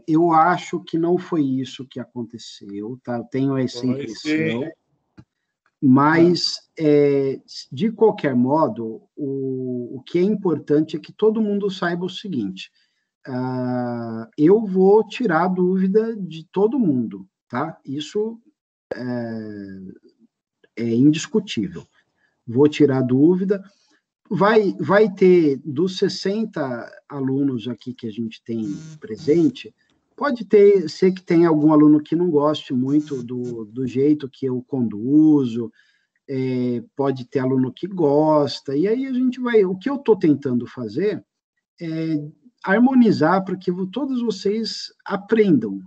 Eu acho que não foi isso que aconteceu, tá? Eu tenho essa impressão. Mas, de qualquer modo, o que é importante é que todo mundo saiba o seguinte... eu vou tirar a dúvida de todo mundo, tá? Isso é indiscutível. Vou tirar a dúvida. Vai ter, dos 60 alunos aqui que a gente tem presente, pode ser que tenha algum aluno que não goste muito do jeito que eu conduzo, pode ter aluno que gosta, e aí a gente vai... O que eu estou tentando fazer é harmonizar para que todos vocês aprendam.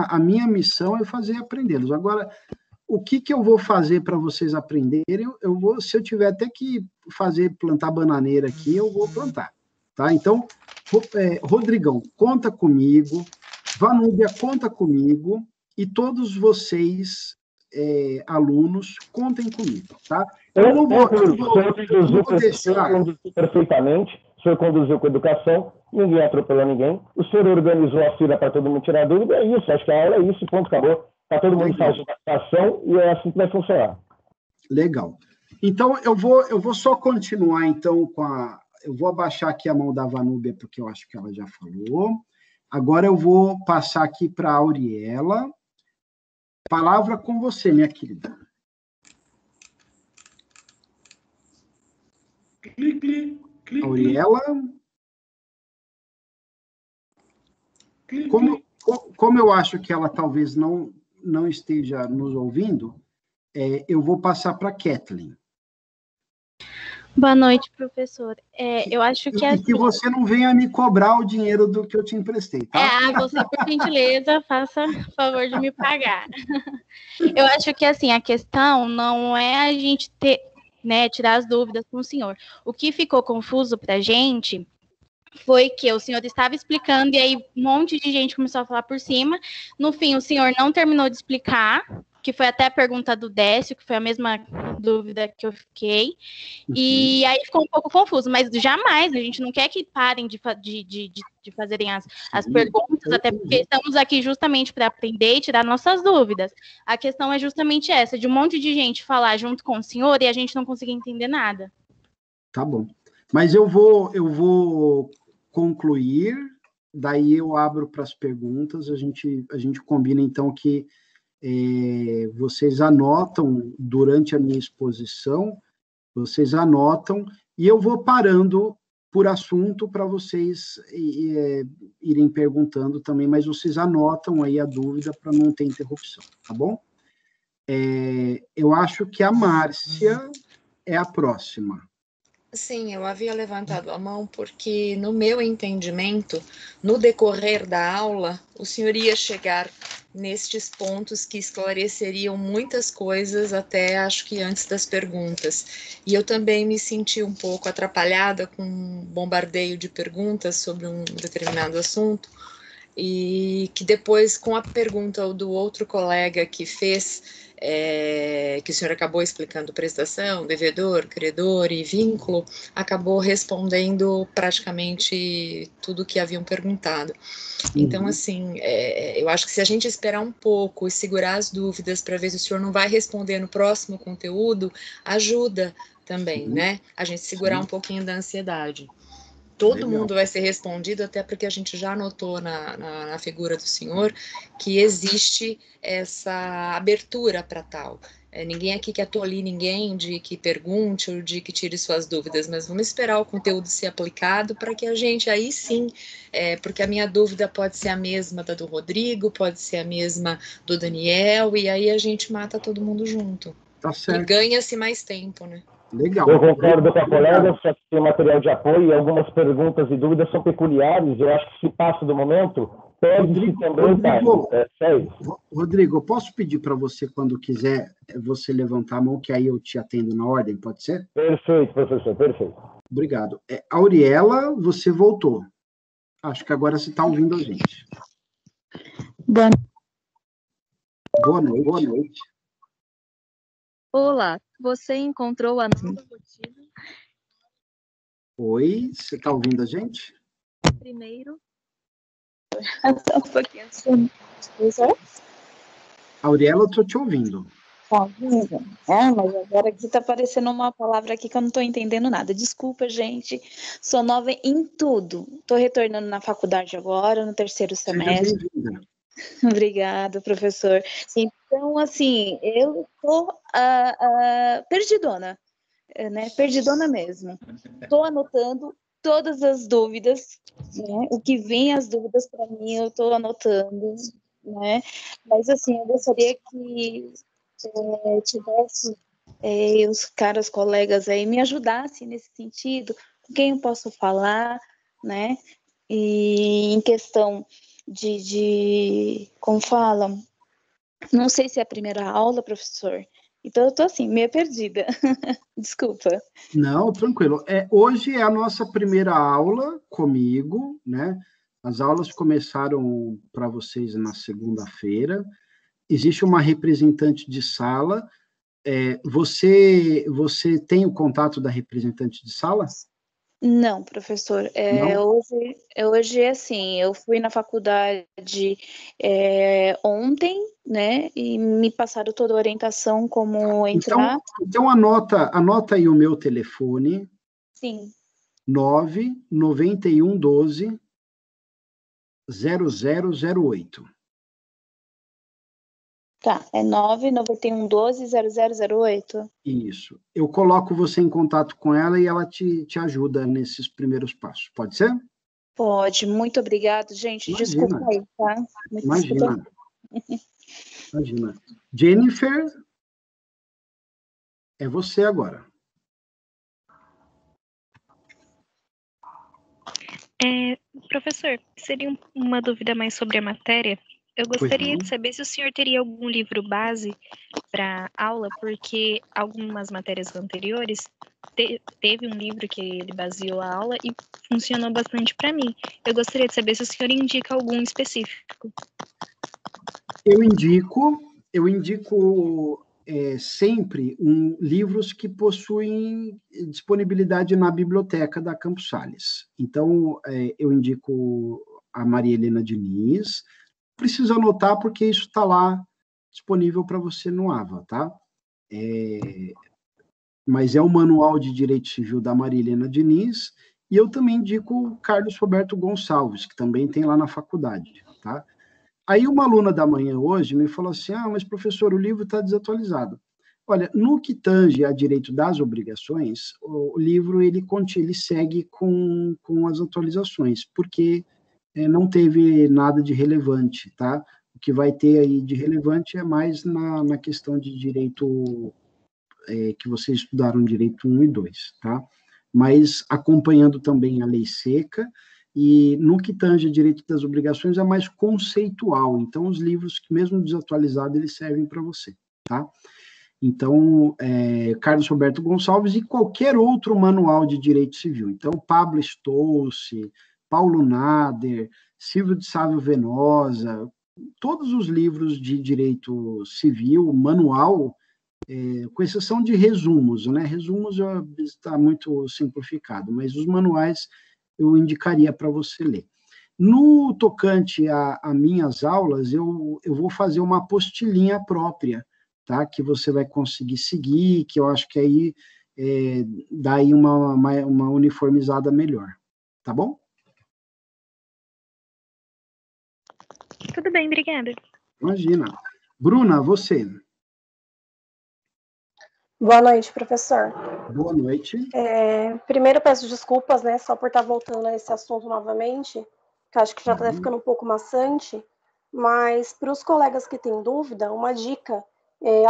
A minha missão é fazer aprendê-los. Agora, o que eu vou fazer para vocês aprenderem? Se eu tiver até que plantar bananeira aqui, eu vou plantar. Tá? Então, Rodrigão, conta comigo. Vanúbia, conta comigo. E todos vocês, alunos, contem comigo. Tá? Eu não vou deixar... Perfeitamente. O senhor conduziu com educação, ninguém atropelou ninguém, o senhor organizou a fila para todo mundo tirar dúvida, é isso, acho que a aula é isso, ponto, acabou. Para todo mundo fazer ação e é assim que vai funcionar. Legal. Então, eu vou só continuar, então, eu vou abaixar aqui a mão da Vanúbia, porque eu acho que ela já falou. Agora eu vou passar aqui para a Auriela. Palavra com você, minha querida. Auriela. Como eu acho que ela talvez não esteja nos ouvindo, eu vou passar para a Kathleen. Boa noite, professor. Eu acho que... E que você não venha me cobrar o dinheiro do que eu te emprestei, tá? Você, por gentileza, faça o favor de me pagar. Eu acho que, assim, a questão não é a gente tirar as dúvidas com o senhor. O que ficou confuso para a gente foi que o senhor estava explicando e aí um monte de gente começou a falar por cima. No fim, o senhor não terminou de explicar, que foi até a pergunta do Décio, que foi a mesma dúvida que eu fiquei. E aí ficou um pouco confuso, mas jamais, a gente não quer que parem de fazerem as perguntas, até porque estamos aqui justamente para aprender e tirar nossas dúvidas. A questão é justamente essa, de um monte de gente falar junto com o senhor e a gente não conseguir entender nada. Tá bom. Mas eu vou concluir, daí eu abro para as perguntas, a gente combina, então, que vocês anotam durante a minha exposição, vocês anotam, e eu vou parando por assunto para vocês irem perguntando também, mas vocês anotam aí a dúvida para não ter interrupção, tá bom? Eu acho que a Márcia é a próxima. Sim, eu havia levantado a mão porque, no meu entendimento, no decorrer da aula, o senhor ia chegar nestes pontos que esclareceriam muitas coisas, até acho que antes das perguntas. E eu também me senti um pouco atrapalhada com um bombardeio de perguntas sobre um determinado assunto, e que depois, com a pergunta do outro colega que fez, que o senhor acabou explicando prestação, devedor, credor e vínculo, acabou respondendo praticamente tudo que haviam perguntado. Então, assim, eu acho que se a gente esperar um pouco e segurar as dúvidas para ver se o senhor não vai responder no próximo conteúdo, ajuda também, né? A gente segurar um pouquinho da ansiedade. Todo mundo vai ser respondido, até porque a gente já notou na figura do senhor que existe essa abertura para tal. Ninguém aqui quer tolir ninguém de que pergunte ou de que tire suas dúvidas, mas vamos esperar o conteúdo ser aplicado para que a gente, aí sim, porque a minha dúvida pode ser a mesma da do Rodrigo, pode ser a mesma do Daniel, e aí a gente mata todo mundo junto. Tá certo. E ganha-se mais tempo, né? Legal. Eu concordo com a colega, só que tem material de apoio e algumas perguntas e dúvidas são peculiares. Eu acho que se passa do momento, perde-se também. Rodrigo, eu posso pedir para você, quando quiser, você levantar a mão, que aí eu te atendo na ordem, pode ser? Perfeito, professor, perfeito. Obrigado. Auriela, você voltou. Acho que agora você está ouvindo a gente. Boa noite. Boa noite. Olá, você encontrou a nova rotina? Oi, você está ouvindo a gente? Primeiro. Auriela, eu estou te ouvindo. Tá ouvindo? Mas agora aqui está aparecendo uma palavra aqui que eu não estou entendendo nada. Desculpa, gente. Sou nova em tudo. Estou retornando na faculdade agora, no 3º semestre. Seja bem-vinda. Obrigada, professor. Então, assim, eu estou perdidona, né? Perdidona mesmo. Estou anotando todas as dúvidas, né? O que vem as dúvidas para mim, eu estou anotando, né? Mas, assim, eu gostaria que tivesse os caros colegas aí me ajudassem nesse sentido, com quem eu posso falar, né? E em questão como falam, não sei se é a primeira aula, professor, então eu tô assim, meio perdida, desculpa. Não, tranquilo, hoje é a nossa primeira aula comigo, né, as aulas começaram para vocês na segunda-feira, existe uma representante de sala, você tem o contato da representante de sala? Não, professor. Hoje é assim, eu fui na faculdade ontem, né, e me passaram toda a orientação como entrar. Então anota aí o meu telefone. Sim. 99112 0008. Tá, é 99112-0008? Isso. Eu coloco você em contato com ela e ela te ajuda nesses primeiros passos. Pode ser? Pode. Muito obrigada, gente. Imagina. Desculpa aí, tá? Imagina. Jennifer, é você agora. Professor, seria uma dúvida mais sobre a matéria? Eu gostaria de saber se o senhor teria algum livro base para aula, porque algumas matérias anteriores teve um livro que ele baseou a aula e funcionou bastante para mim. Eu gostaria de saber se o senhor indica algum específico. Eu indico sempre livros que possuem disponibilidade na biblioteca da Campos Sales. Então, eu indico a Maria Helena Diniz. Preciso anotar porque isso está lá disponível para você no AVA, tá? Mas é o Manual de Direito Civil da Maria Helena Diniz, e eu também indico o Carlos Roberto Gonçalves, que também tem lá na faculdade, tá? Aí uma aluna da manhã hoje me falou assim, mas professor, o livro está desatualizado. Olha, no que tange a direito das obrigações, o livro ele segue com as atualizações, porque não teve nada de relevante, tá? O que vai ter aí de relevante é mais na questão de direito que vocês estudaram, direito 1 e 2, tá? Mas acompanhando também a lei seca, e no que tange a direito das obrigações é mais conceitual, então os livros, que mesmo desatualizados, eles servem para você, tá? Então, Carlos Roberto Gonçalves e qualquer outro manual de direito civil. Então, Pablo Stolze, Paulo Nader, Silvio de Sávio Venosa, todos os livros de direito civil, manual, com exceção de resumos, né? Resumos está muito simplificado, mas os manuais eu indicaria para você ler. No tocante a minhas aulas, eu vou fazer uma apostilinha própria, tá? Que você vai conseguir seguir, que eu acho que aí dá aí uma uniformizada melhor, tá bom? Tudo bem, obrigada. Imagina. Bruna, você. Boa noite, professor. Boa noite. Primeiro, peço desculpas, né, só por estar voltando a esse assunto novamente, que acho que já está ficando um pouco maçante, mas para os colegas que têm dúvida, uma dica,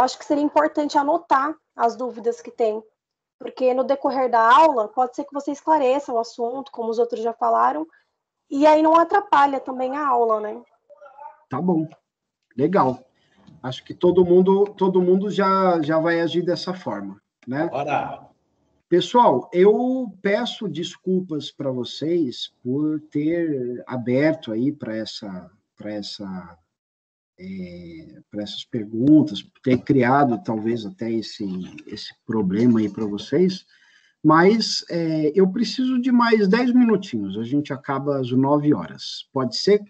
acho que seria importante anotar as dúvidas que tem, porque no decorrer da aula, pode ser que você esclareça o assunto, como os outros já falaram, e aí não atrapalha também a aula, né? Tá bom, legal. Acho que todo mundo já vai agir dessa forma, né? Bora! Pessoal, eu peço desculpas para vocês por ter aberto aí para essas perguntas, por ter criado talvez até esse problema aí para vocês, mas eu preciso de mais 10 minutinhos, a gente acaba às 9 horas. Pode ser?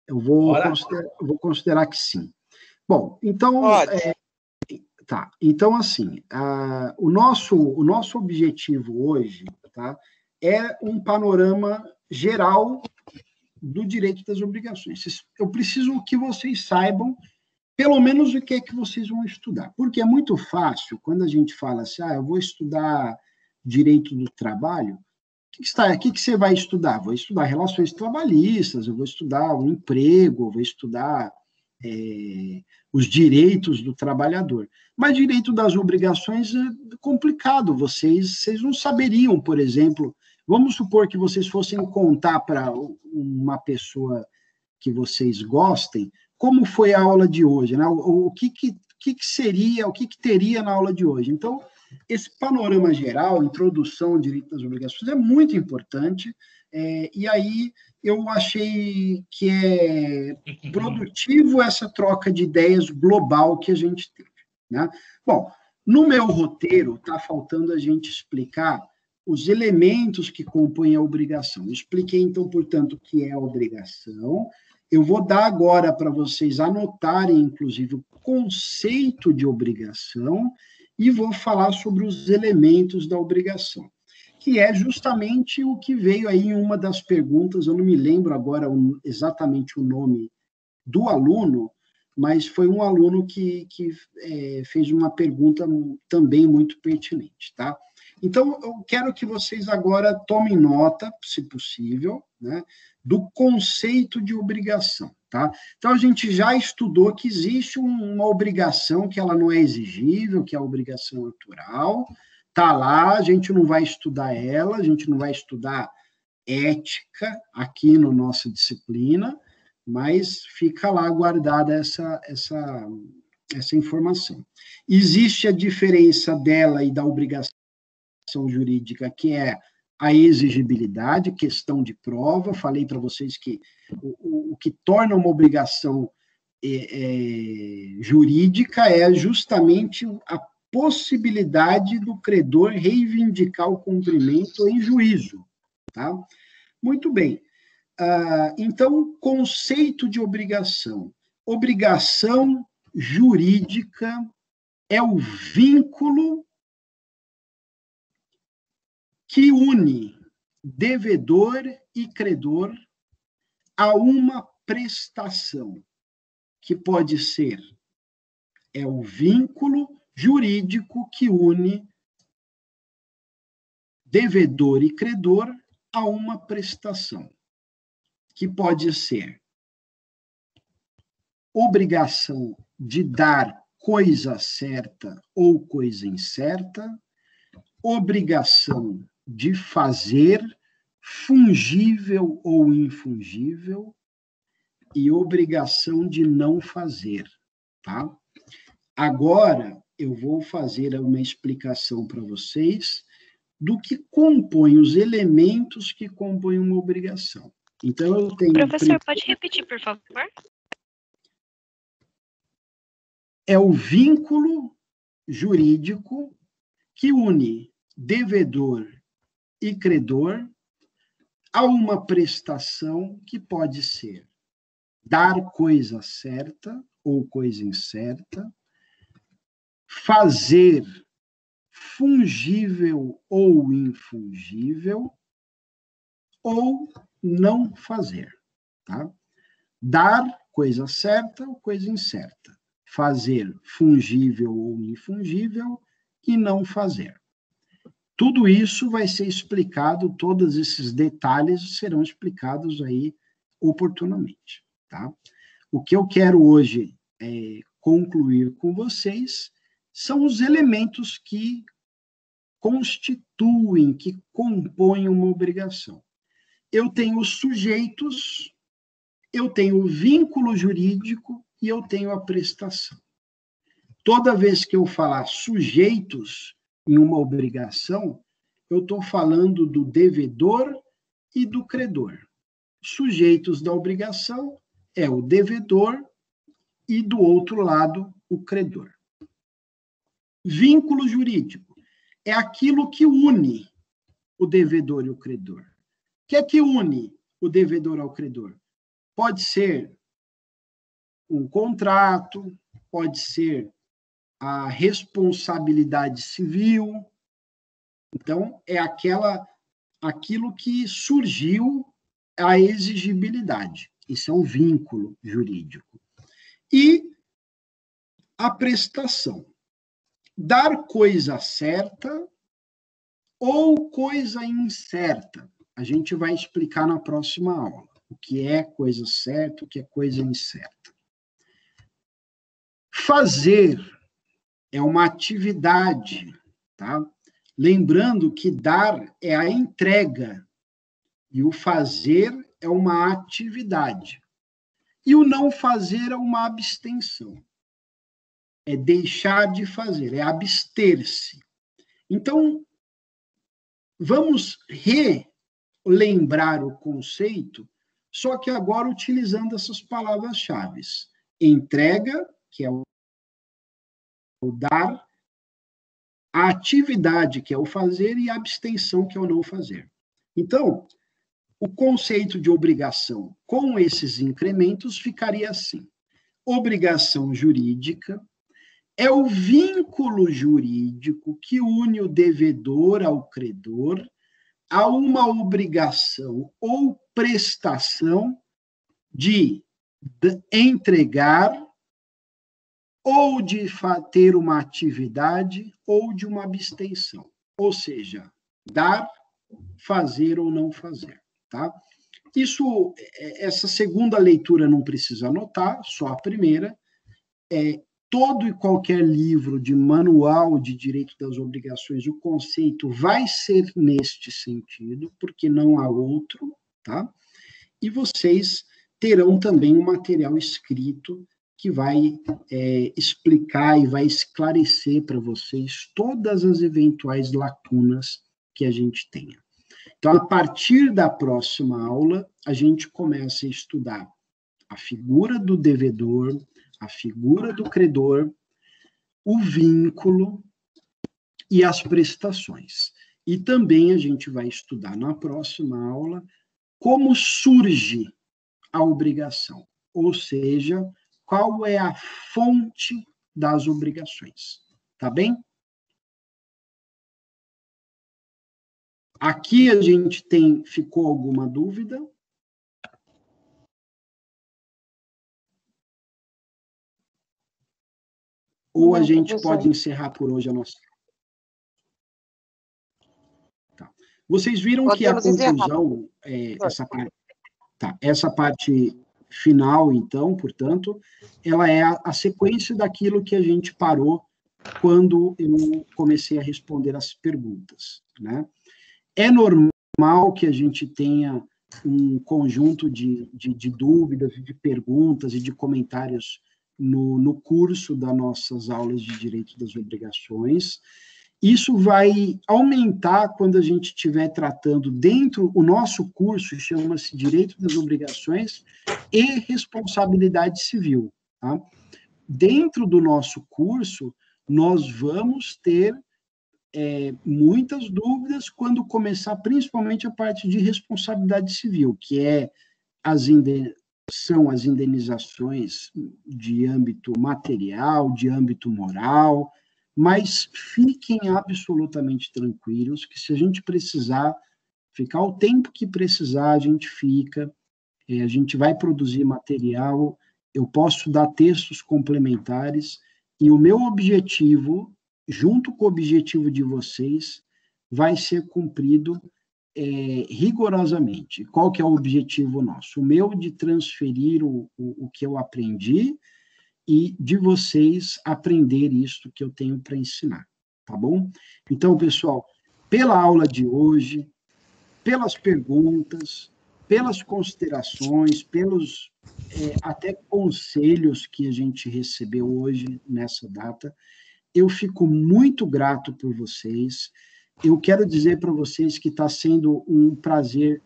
Eu vou considerar que sim. Bom, então... Tá, então, assim, o nosso objetivo hoje, tá, é um panorama geral do direito das obrigações. Eu preciso que vocês saibam, pelo menos, o que é que vocês vão estudar. Porque é muito fácil, quando a gente fala assim, eu vou estudar direito do trabalho, o que você vai estudar? Vou estudar relações trabalhistas, eu vou estudar o emprego, eu vou estudar os direitos do trabalhador. Mas direito das obrigações é complicado, vocês não saberiam, por exemplo, vamos supor que vocês fossem contar para uma pessoa que vocês gostem, como foi a aula de hoje, né? O que seria, o que teria na aula de hoje. Então, esse panorama geral, introdução ao direito das obrigações, é muito importante, e aí eu achei que é produtivo essa troca de ideias global que a gente teve, né? Bom, no meu roteiro está faltando a gente explicar os elementos que compõem a obrigação. Eu expliquei, então, portanto, o que é a obrigação. Eu vou dar agora para vocês anotarem, inclusive, o conceito de obrigação e vou falar sobre os elementos da obrigação, que é justamente o que veio aí em uma das perguntas, eu não me lembro agora exatamente o nome do aluno, mas foi um aluno que fez uma pergunta também muito pertinente, tá? Então, eu quero que vocês agora tomem nota, se possível, né, do conceito de obrigação, tá? Então, a gente já estudou que existe uma obrigação que ela não é exigível, que é a obrigação natural, tá lá, a gente não vai estudar ela, a gente não vai estudar ética aqui na nossa disciplina, mas fica lá guardada essa informação. Existe a diferença dela e da obrigação jurídica, que é a exigibilidade, questão de prova. Falei para vocês que o que torna uma obrigação jurídica é justamente a possibilidade do credor reivindicar o cumprimento em juízo, tá? Muito bem. Então, conceito de obrigação. Obrigação jurídica é o vínculo que une devedor e credor a uma prestação, que pode ser é o vínculo jurídico que une devedor e credor a uma prestação, que pode ser obrigação de dar coisa certa ou coisa incerta, obrigação de fazer fungível ou infungível e obrigação de não fazer, tá? Agora, eu vou fazer uma explicação para vocês do que compõe os elementos que compõem uma obrigação. Então, eu tenho... Professor, pode repetir, por favor? É o vínculo jurídico que une devedor e credor a uma prestação que pode ser dar coisa certa ou coisa incerta, fazer fungível ou infungível, ou não fazer, tá? Dar coisa certa ou coisa incerta, fazer fungível ou infungível e não fazer. Tudo isso vai ser explicado, todos esses detalhes serão explicados aí oportunamente, tá? O que eu quero hoje concluir com vocês são os elementos que constituem, que compõem uma obrigação. Eu tenho os sujeitos, eu tenho o vínculo jurídico e eu tenho a prestação. Toda vez que eu falar sujeitos em uma obrigação, eu estou falando do devedor e do credor. Sujeitos da obrigação é o devedor e, do outro lado, o credor. Vínculo jurídico é aquilo que une o devedor e o credor. O que é que une o devedor ao credor? Pode ser um contrato, pode ser a responsabilidade civil. Então, é aquilo que surgiu a exigibilidade. Isso é um vínculo jurídico. E a prestação. Dar coisa certa ou coisa incerta. A gente vai explicar na próxima aula o que é coisa certa, o que é coisa incerta. Fazer é uma atividade, tá? Lembrando que dar é a entrega e o fazer é uma atividade. E o não fazer é uma abstenção. É deixar de fazer, é abster-se. Então, vamos relembrar o conceito, só que agora utilizando essas palavras-chave. Entrega, que é o dar, a atividade, que é o fazer, e a abstenção, que é o não fazer. Então, o conceito de obrigação com esses incrementos ficaria assim. Obrigação jurídica é o vínculo jurídico que une o devedor ao credor a uma obrigação ou prestação de entregar ou de ter uma atividade ou de uma abstenção. Ou seja, dar, fazer ou não fazer, tá? Essa segunda leitura não precisa anotar, só a primeira. Todo e qualquer livro de manual de direito das obrigações, o conceito vai ser neste sentido, porque não há outro, tá? E vocês terão também um material escrito que vai explicar e vai esclarecer para vocês todas as eventuais lacunas que a gente tenha. Então, a partir da próxima aula, a gente começa a estudar a figura do devedor, a figura do credor, o vínculo e as prestações. E também a gente vai estudar na próxima aula como surge a obrigação, ou seja, qual é a fonte das obrigações. Tá bem? Aqui a gente ficou alguma dúvida? ou a gente pode encerrar por hoje a nossa... Tá. Vocês viram que a conclusão, essa parte final, então, portanto, ela é a sequência daquilo que a gente parou quando eu comecei a responder as perguntas, né? É normal que a gente tenha um conjunto de dúvidas, de perguntas e de comentários no curso das nossas aulas de Direito das Obrigações. Isso vai aumentar quando a gente estiver tratando dentro, o nosso curso chama-se Direito das Obrigações e Responsabilidade Civil, tá? Dentro do nosso curso, nós vamos ter muitas dúvidas quando começar, principalmente a parte de responsabilidade civil, que são as indenizações de âmbito material, de âmbito moral, mas fiquem absolutamente tranquilos que se a gente precisar, ficar o tempo que precisar, a gente fica, a gente vai produzir material, eu posso dar textos complementares, e o meu objetivo, junto com o objetivo de vocês, vai ser cumprido rigorosamente. Qual que é o objetivo nosso? O meu de transferir o que eu aprendi e de vocês aprender isso que eu tenho para ensinar, tá bom? Então, pessoal, pela aula de hoje, pelas perguntas, pelas considerações, pelos até conselhos que a gente recebeu hoje, nessa data, eu fico muito grato por vocês. Eu quero dizer para vocês que está sendo um prazer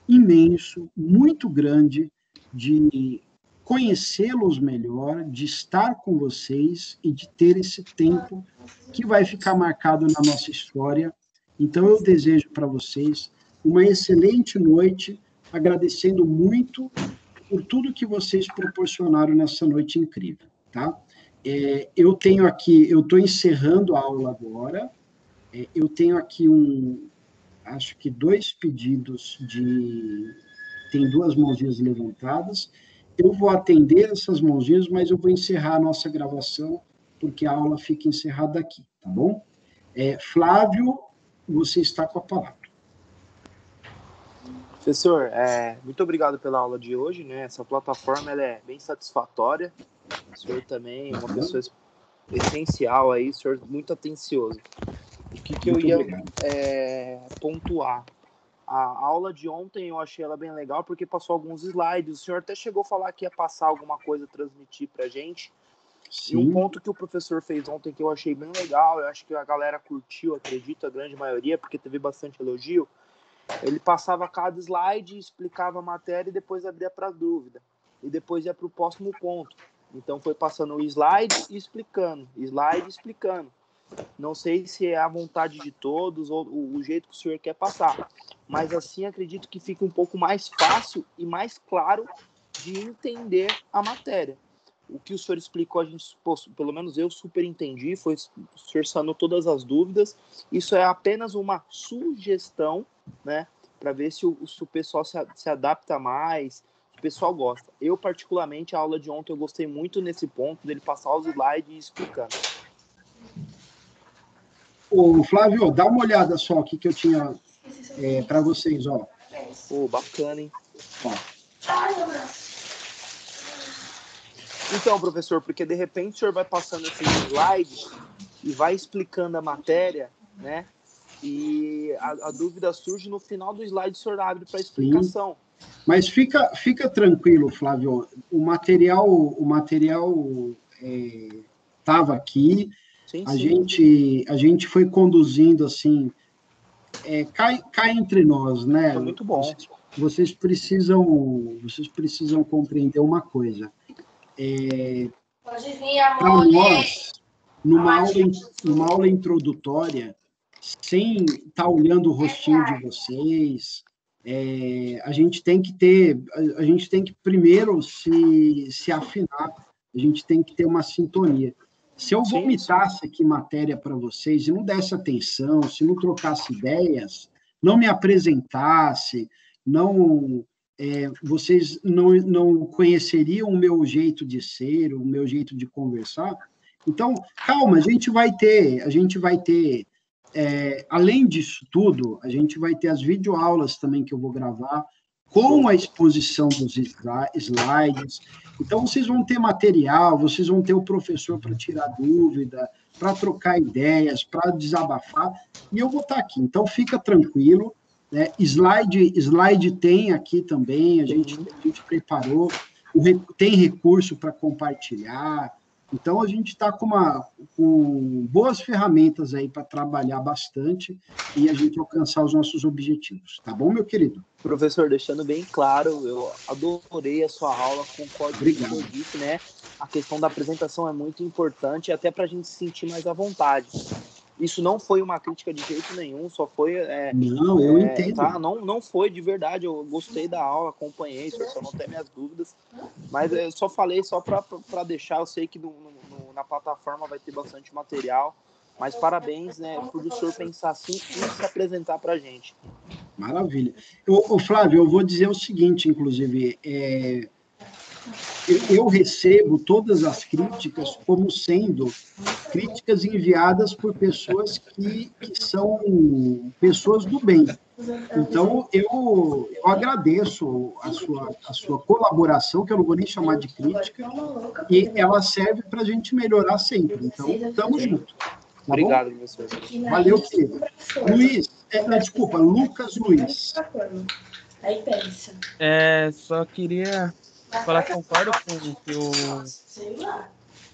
imenso, muito grande, de conhecê-los melhor, de estar com vocês e de ter esse tempo que vai ficar marcado na nossa história. Então, eu desejo para vocês uma excelente noite, agradecendo muito por tudo que vocês proporcionaram nessa noite incrível, tá? Eu tenho aqui, eu estou encerrando a aula agora, eu tenho aqui acho que 2 pedidos tem 2 mãozinhas levantadas, eu vou atender essas mãozinhas, mas eu vou encerrar a nossa gravação, porque a aula fica encerrada aqui, tá bom? Flávio, você está com a palavra. Professor, muito obrigado pela aula de hoje, né? Essa plataforma ela é bem satisfatória. O senhor também é uma pessoa essencial aí, o senhor muito atencioso. O que eu ia pontuar? A aula de ontem eu achei ela bem legal porque passou alguns slides. O senhor até chegou a falar que ia passar alguma coisa, transmitir para a gente. Sim. E um ponto que o professor fez ontem que eu achei bem legal, eu acho que a galera curtiu, acredito, a grande maioria, porque teve bastante elogio. Ele passava cada slide, explicava a matéria e depois abria para dúvida. E depois ia para o próximo ponto. Então foi passando o slide e explicando. Não sei se é a vontade de todos ou o jeito que o senhor quer passar. Mas assim acredito que fica um pouco mais fácil e mais claro de entender a matéria. O que o senhor explicou, pelo menos eu super entendi, o senhor sanou todas as dúvidas. Isso é apenas uma sugestão, né, para ver se o pessoal se adapta mais, o pessoal gosta. Eu, particularmente, a aula de ontem eu gostei muito nesse ponto, dele passar os slides e explicando. Ô, Flávio, dá uma olhada só aqui que eu tinha para vocês, ó. Bacana, hein? Então, professor, porque de repente o senhor vai passando esses slides e vai explicando a matéria, né? E a dúvida surge no final do slide, o senhor abre para explicação. Sim. Mas fica tranquilo, Flávio. O material estava aqui. Sim. A gente foi conduzindo assim. Cai entre nós, né? Foi muito bom. Vocês precisam compreender uma coisa. Pode vir, amor. Para nós, numa aula introdutória, sem estar olhando o rostinho de vocês, a gente tem que primeiro se afinar, a gente tem que ter uma sintonia. Se eu vomitasse aqui matéria para vocês e não desse atenção, se não trocasse ideias, não me apresentasse, vocês não conheceriam o meu jeito de ser, o meu jeito de conversar, Então, calma, a gente vai ter, além disso tudo, a gente vai ter as videoaulas também que eu vou gravar, com a exposição dos slides. Então, vocês vão ter material, vocês vão ter o professor para tirar dúvida, para trocar ideias, para desabafar, e eu vou estar aqui. Então, fica tranquilo, né? Slide tem aqui também, a gente preparou, tem recurso para compartilhar. Então, a gente está com boas ferramentas aí para trabalhar bastante e a gente alcançar os nossos objetivos. Tá bom, meu querido? Professor, deixando bem claro, eu adorei a sua aula, concordo com o que você disse, né? A questão da apresentação é muito importante, até para a gente se sentir mais à vontade. Isso não foi uma crítica de jeito nenhum, só foi... não, eu entendo. Tá? Não foi de verdade, eu gostei da aula, acompanhei, só não tem minhas dúvidas, mas eu só falei só para deixar, eu sei que na plataforma vai ter bastante material, mas parabéns, né, por o senhor pensar assim e se apresentar para a gente. Maravilha. Flávio, eu vou dizer o seguinte, inclusive, eu recebo todas as críticas como sendo críticas enviadas por pessoas que são pessoas do bem. Então, eu agradeço a sua colaboração, que eu não vou nem chamar de crítica, e ela serve para a gente melhorar sempre. Então, estamos juntos. Tá Obrigado, bom? professor. Valeu, querido. Desculpa, Lucas Luiz. Aí pensa. Só queria falar que concordo com o que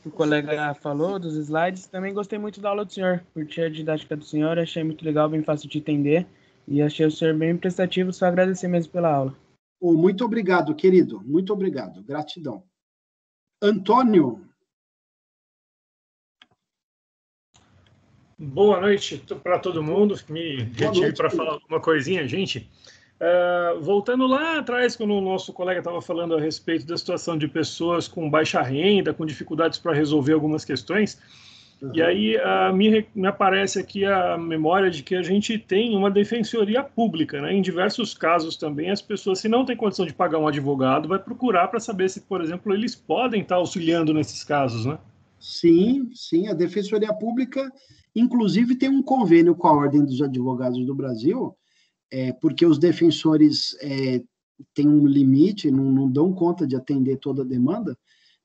o colega falou dos slides. Também gostei muito da aula do senhor, curti a didática do senhor, achei muito legal, bem fácil de entender e achei o senhor bem prestativo, só agradecer mesmo pela aula. Muito obrigado, querido, muito obrigado, gratidão. Antônio. Boa noite para todo mundo, me retirei para falar uma coisinha, gente. Voltando lá atrás, quando o nosso colega estava falando a respeito da situação de pessoas com baixa renda, com dificuldades para resolver algumas questões, e aí me aparece aqui a memória de que a gente tem uma defensoria pública, né? Em diversos casos também, as pessoas, se não têm condição de pagar um advogado, vai procurar para saber se, por exemplo, eles podem estar auxiliando nesses casos, né? Sim, a defensoria pública, inclusive, tem um convênio com a Ordem dos Advogados do Brasil, porque os defensores têm um limite, não dão conta de atender toda a demanda,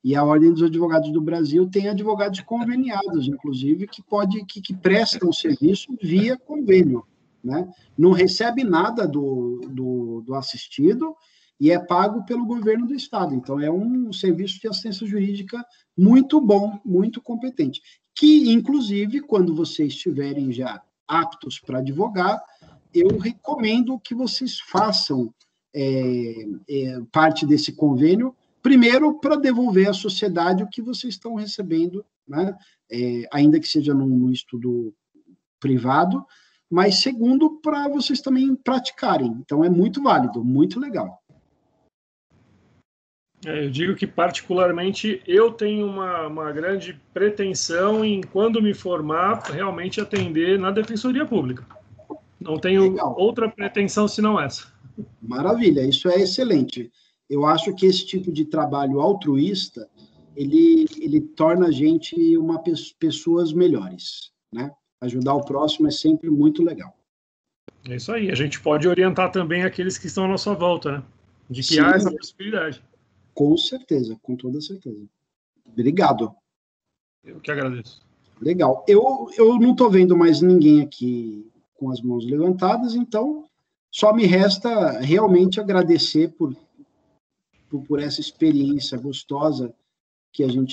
e a Ordem dos Advogados do Brasil tem advogados conveniados, inclusive, que prestam serviço via convênio, né? Não recebe nada do assistido e é pago pelo governo do Estado. Então, é um serviço de assistência jurídica muito bom, muito competente, que, inclusive, quando vocês estiverem já aptos para advogar, eu recomendo que vocês façam parte desse convênio, primeiro, para devolver à sociedade o que vocês estão recebendo, né? Ainda que seja num estudo privado, mas segundo, para vocês também praticarem. Então, é muito válido, muito legal. Eu digo que, particularmente, eu tenho uma grande pretensão em, quando me formar, realmente atender na Defensoria Pública. Não tenho outra pretensão senão essa. Maravilha, isso é excelente. Eu acho que esse tipo de trabalho altruísta, ele torna a gente pessoas melhores, né? Ajudar o próximo é sempre muito legal. É isso aí. A gente pode orientar também aqueles que estão à nossa volta, né? De que há essa possibilidade. Com certeza, com toda certeza. Obrigado. Eu que agradeço. Legal. Eu não estou vendo mais ninguém aqui com as mãos levantadas, então só me resta realmente agradecer por essa experiência gostosa que a gente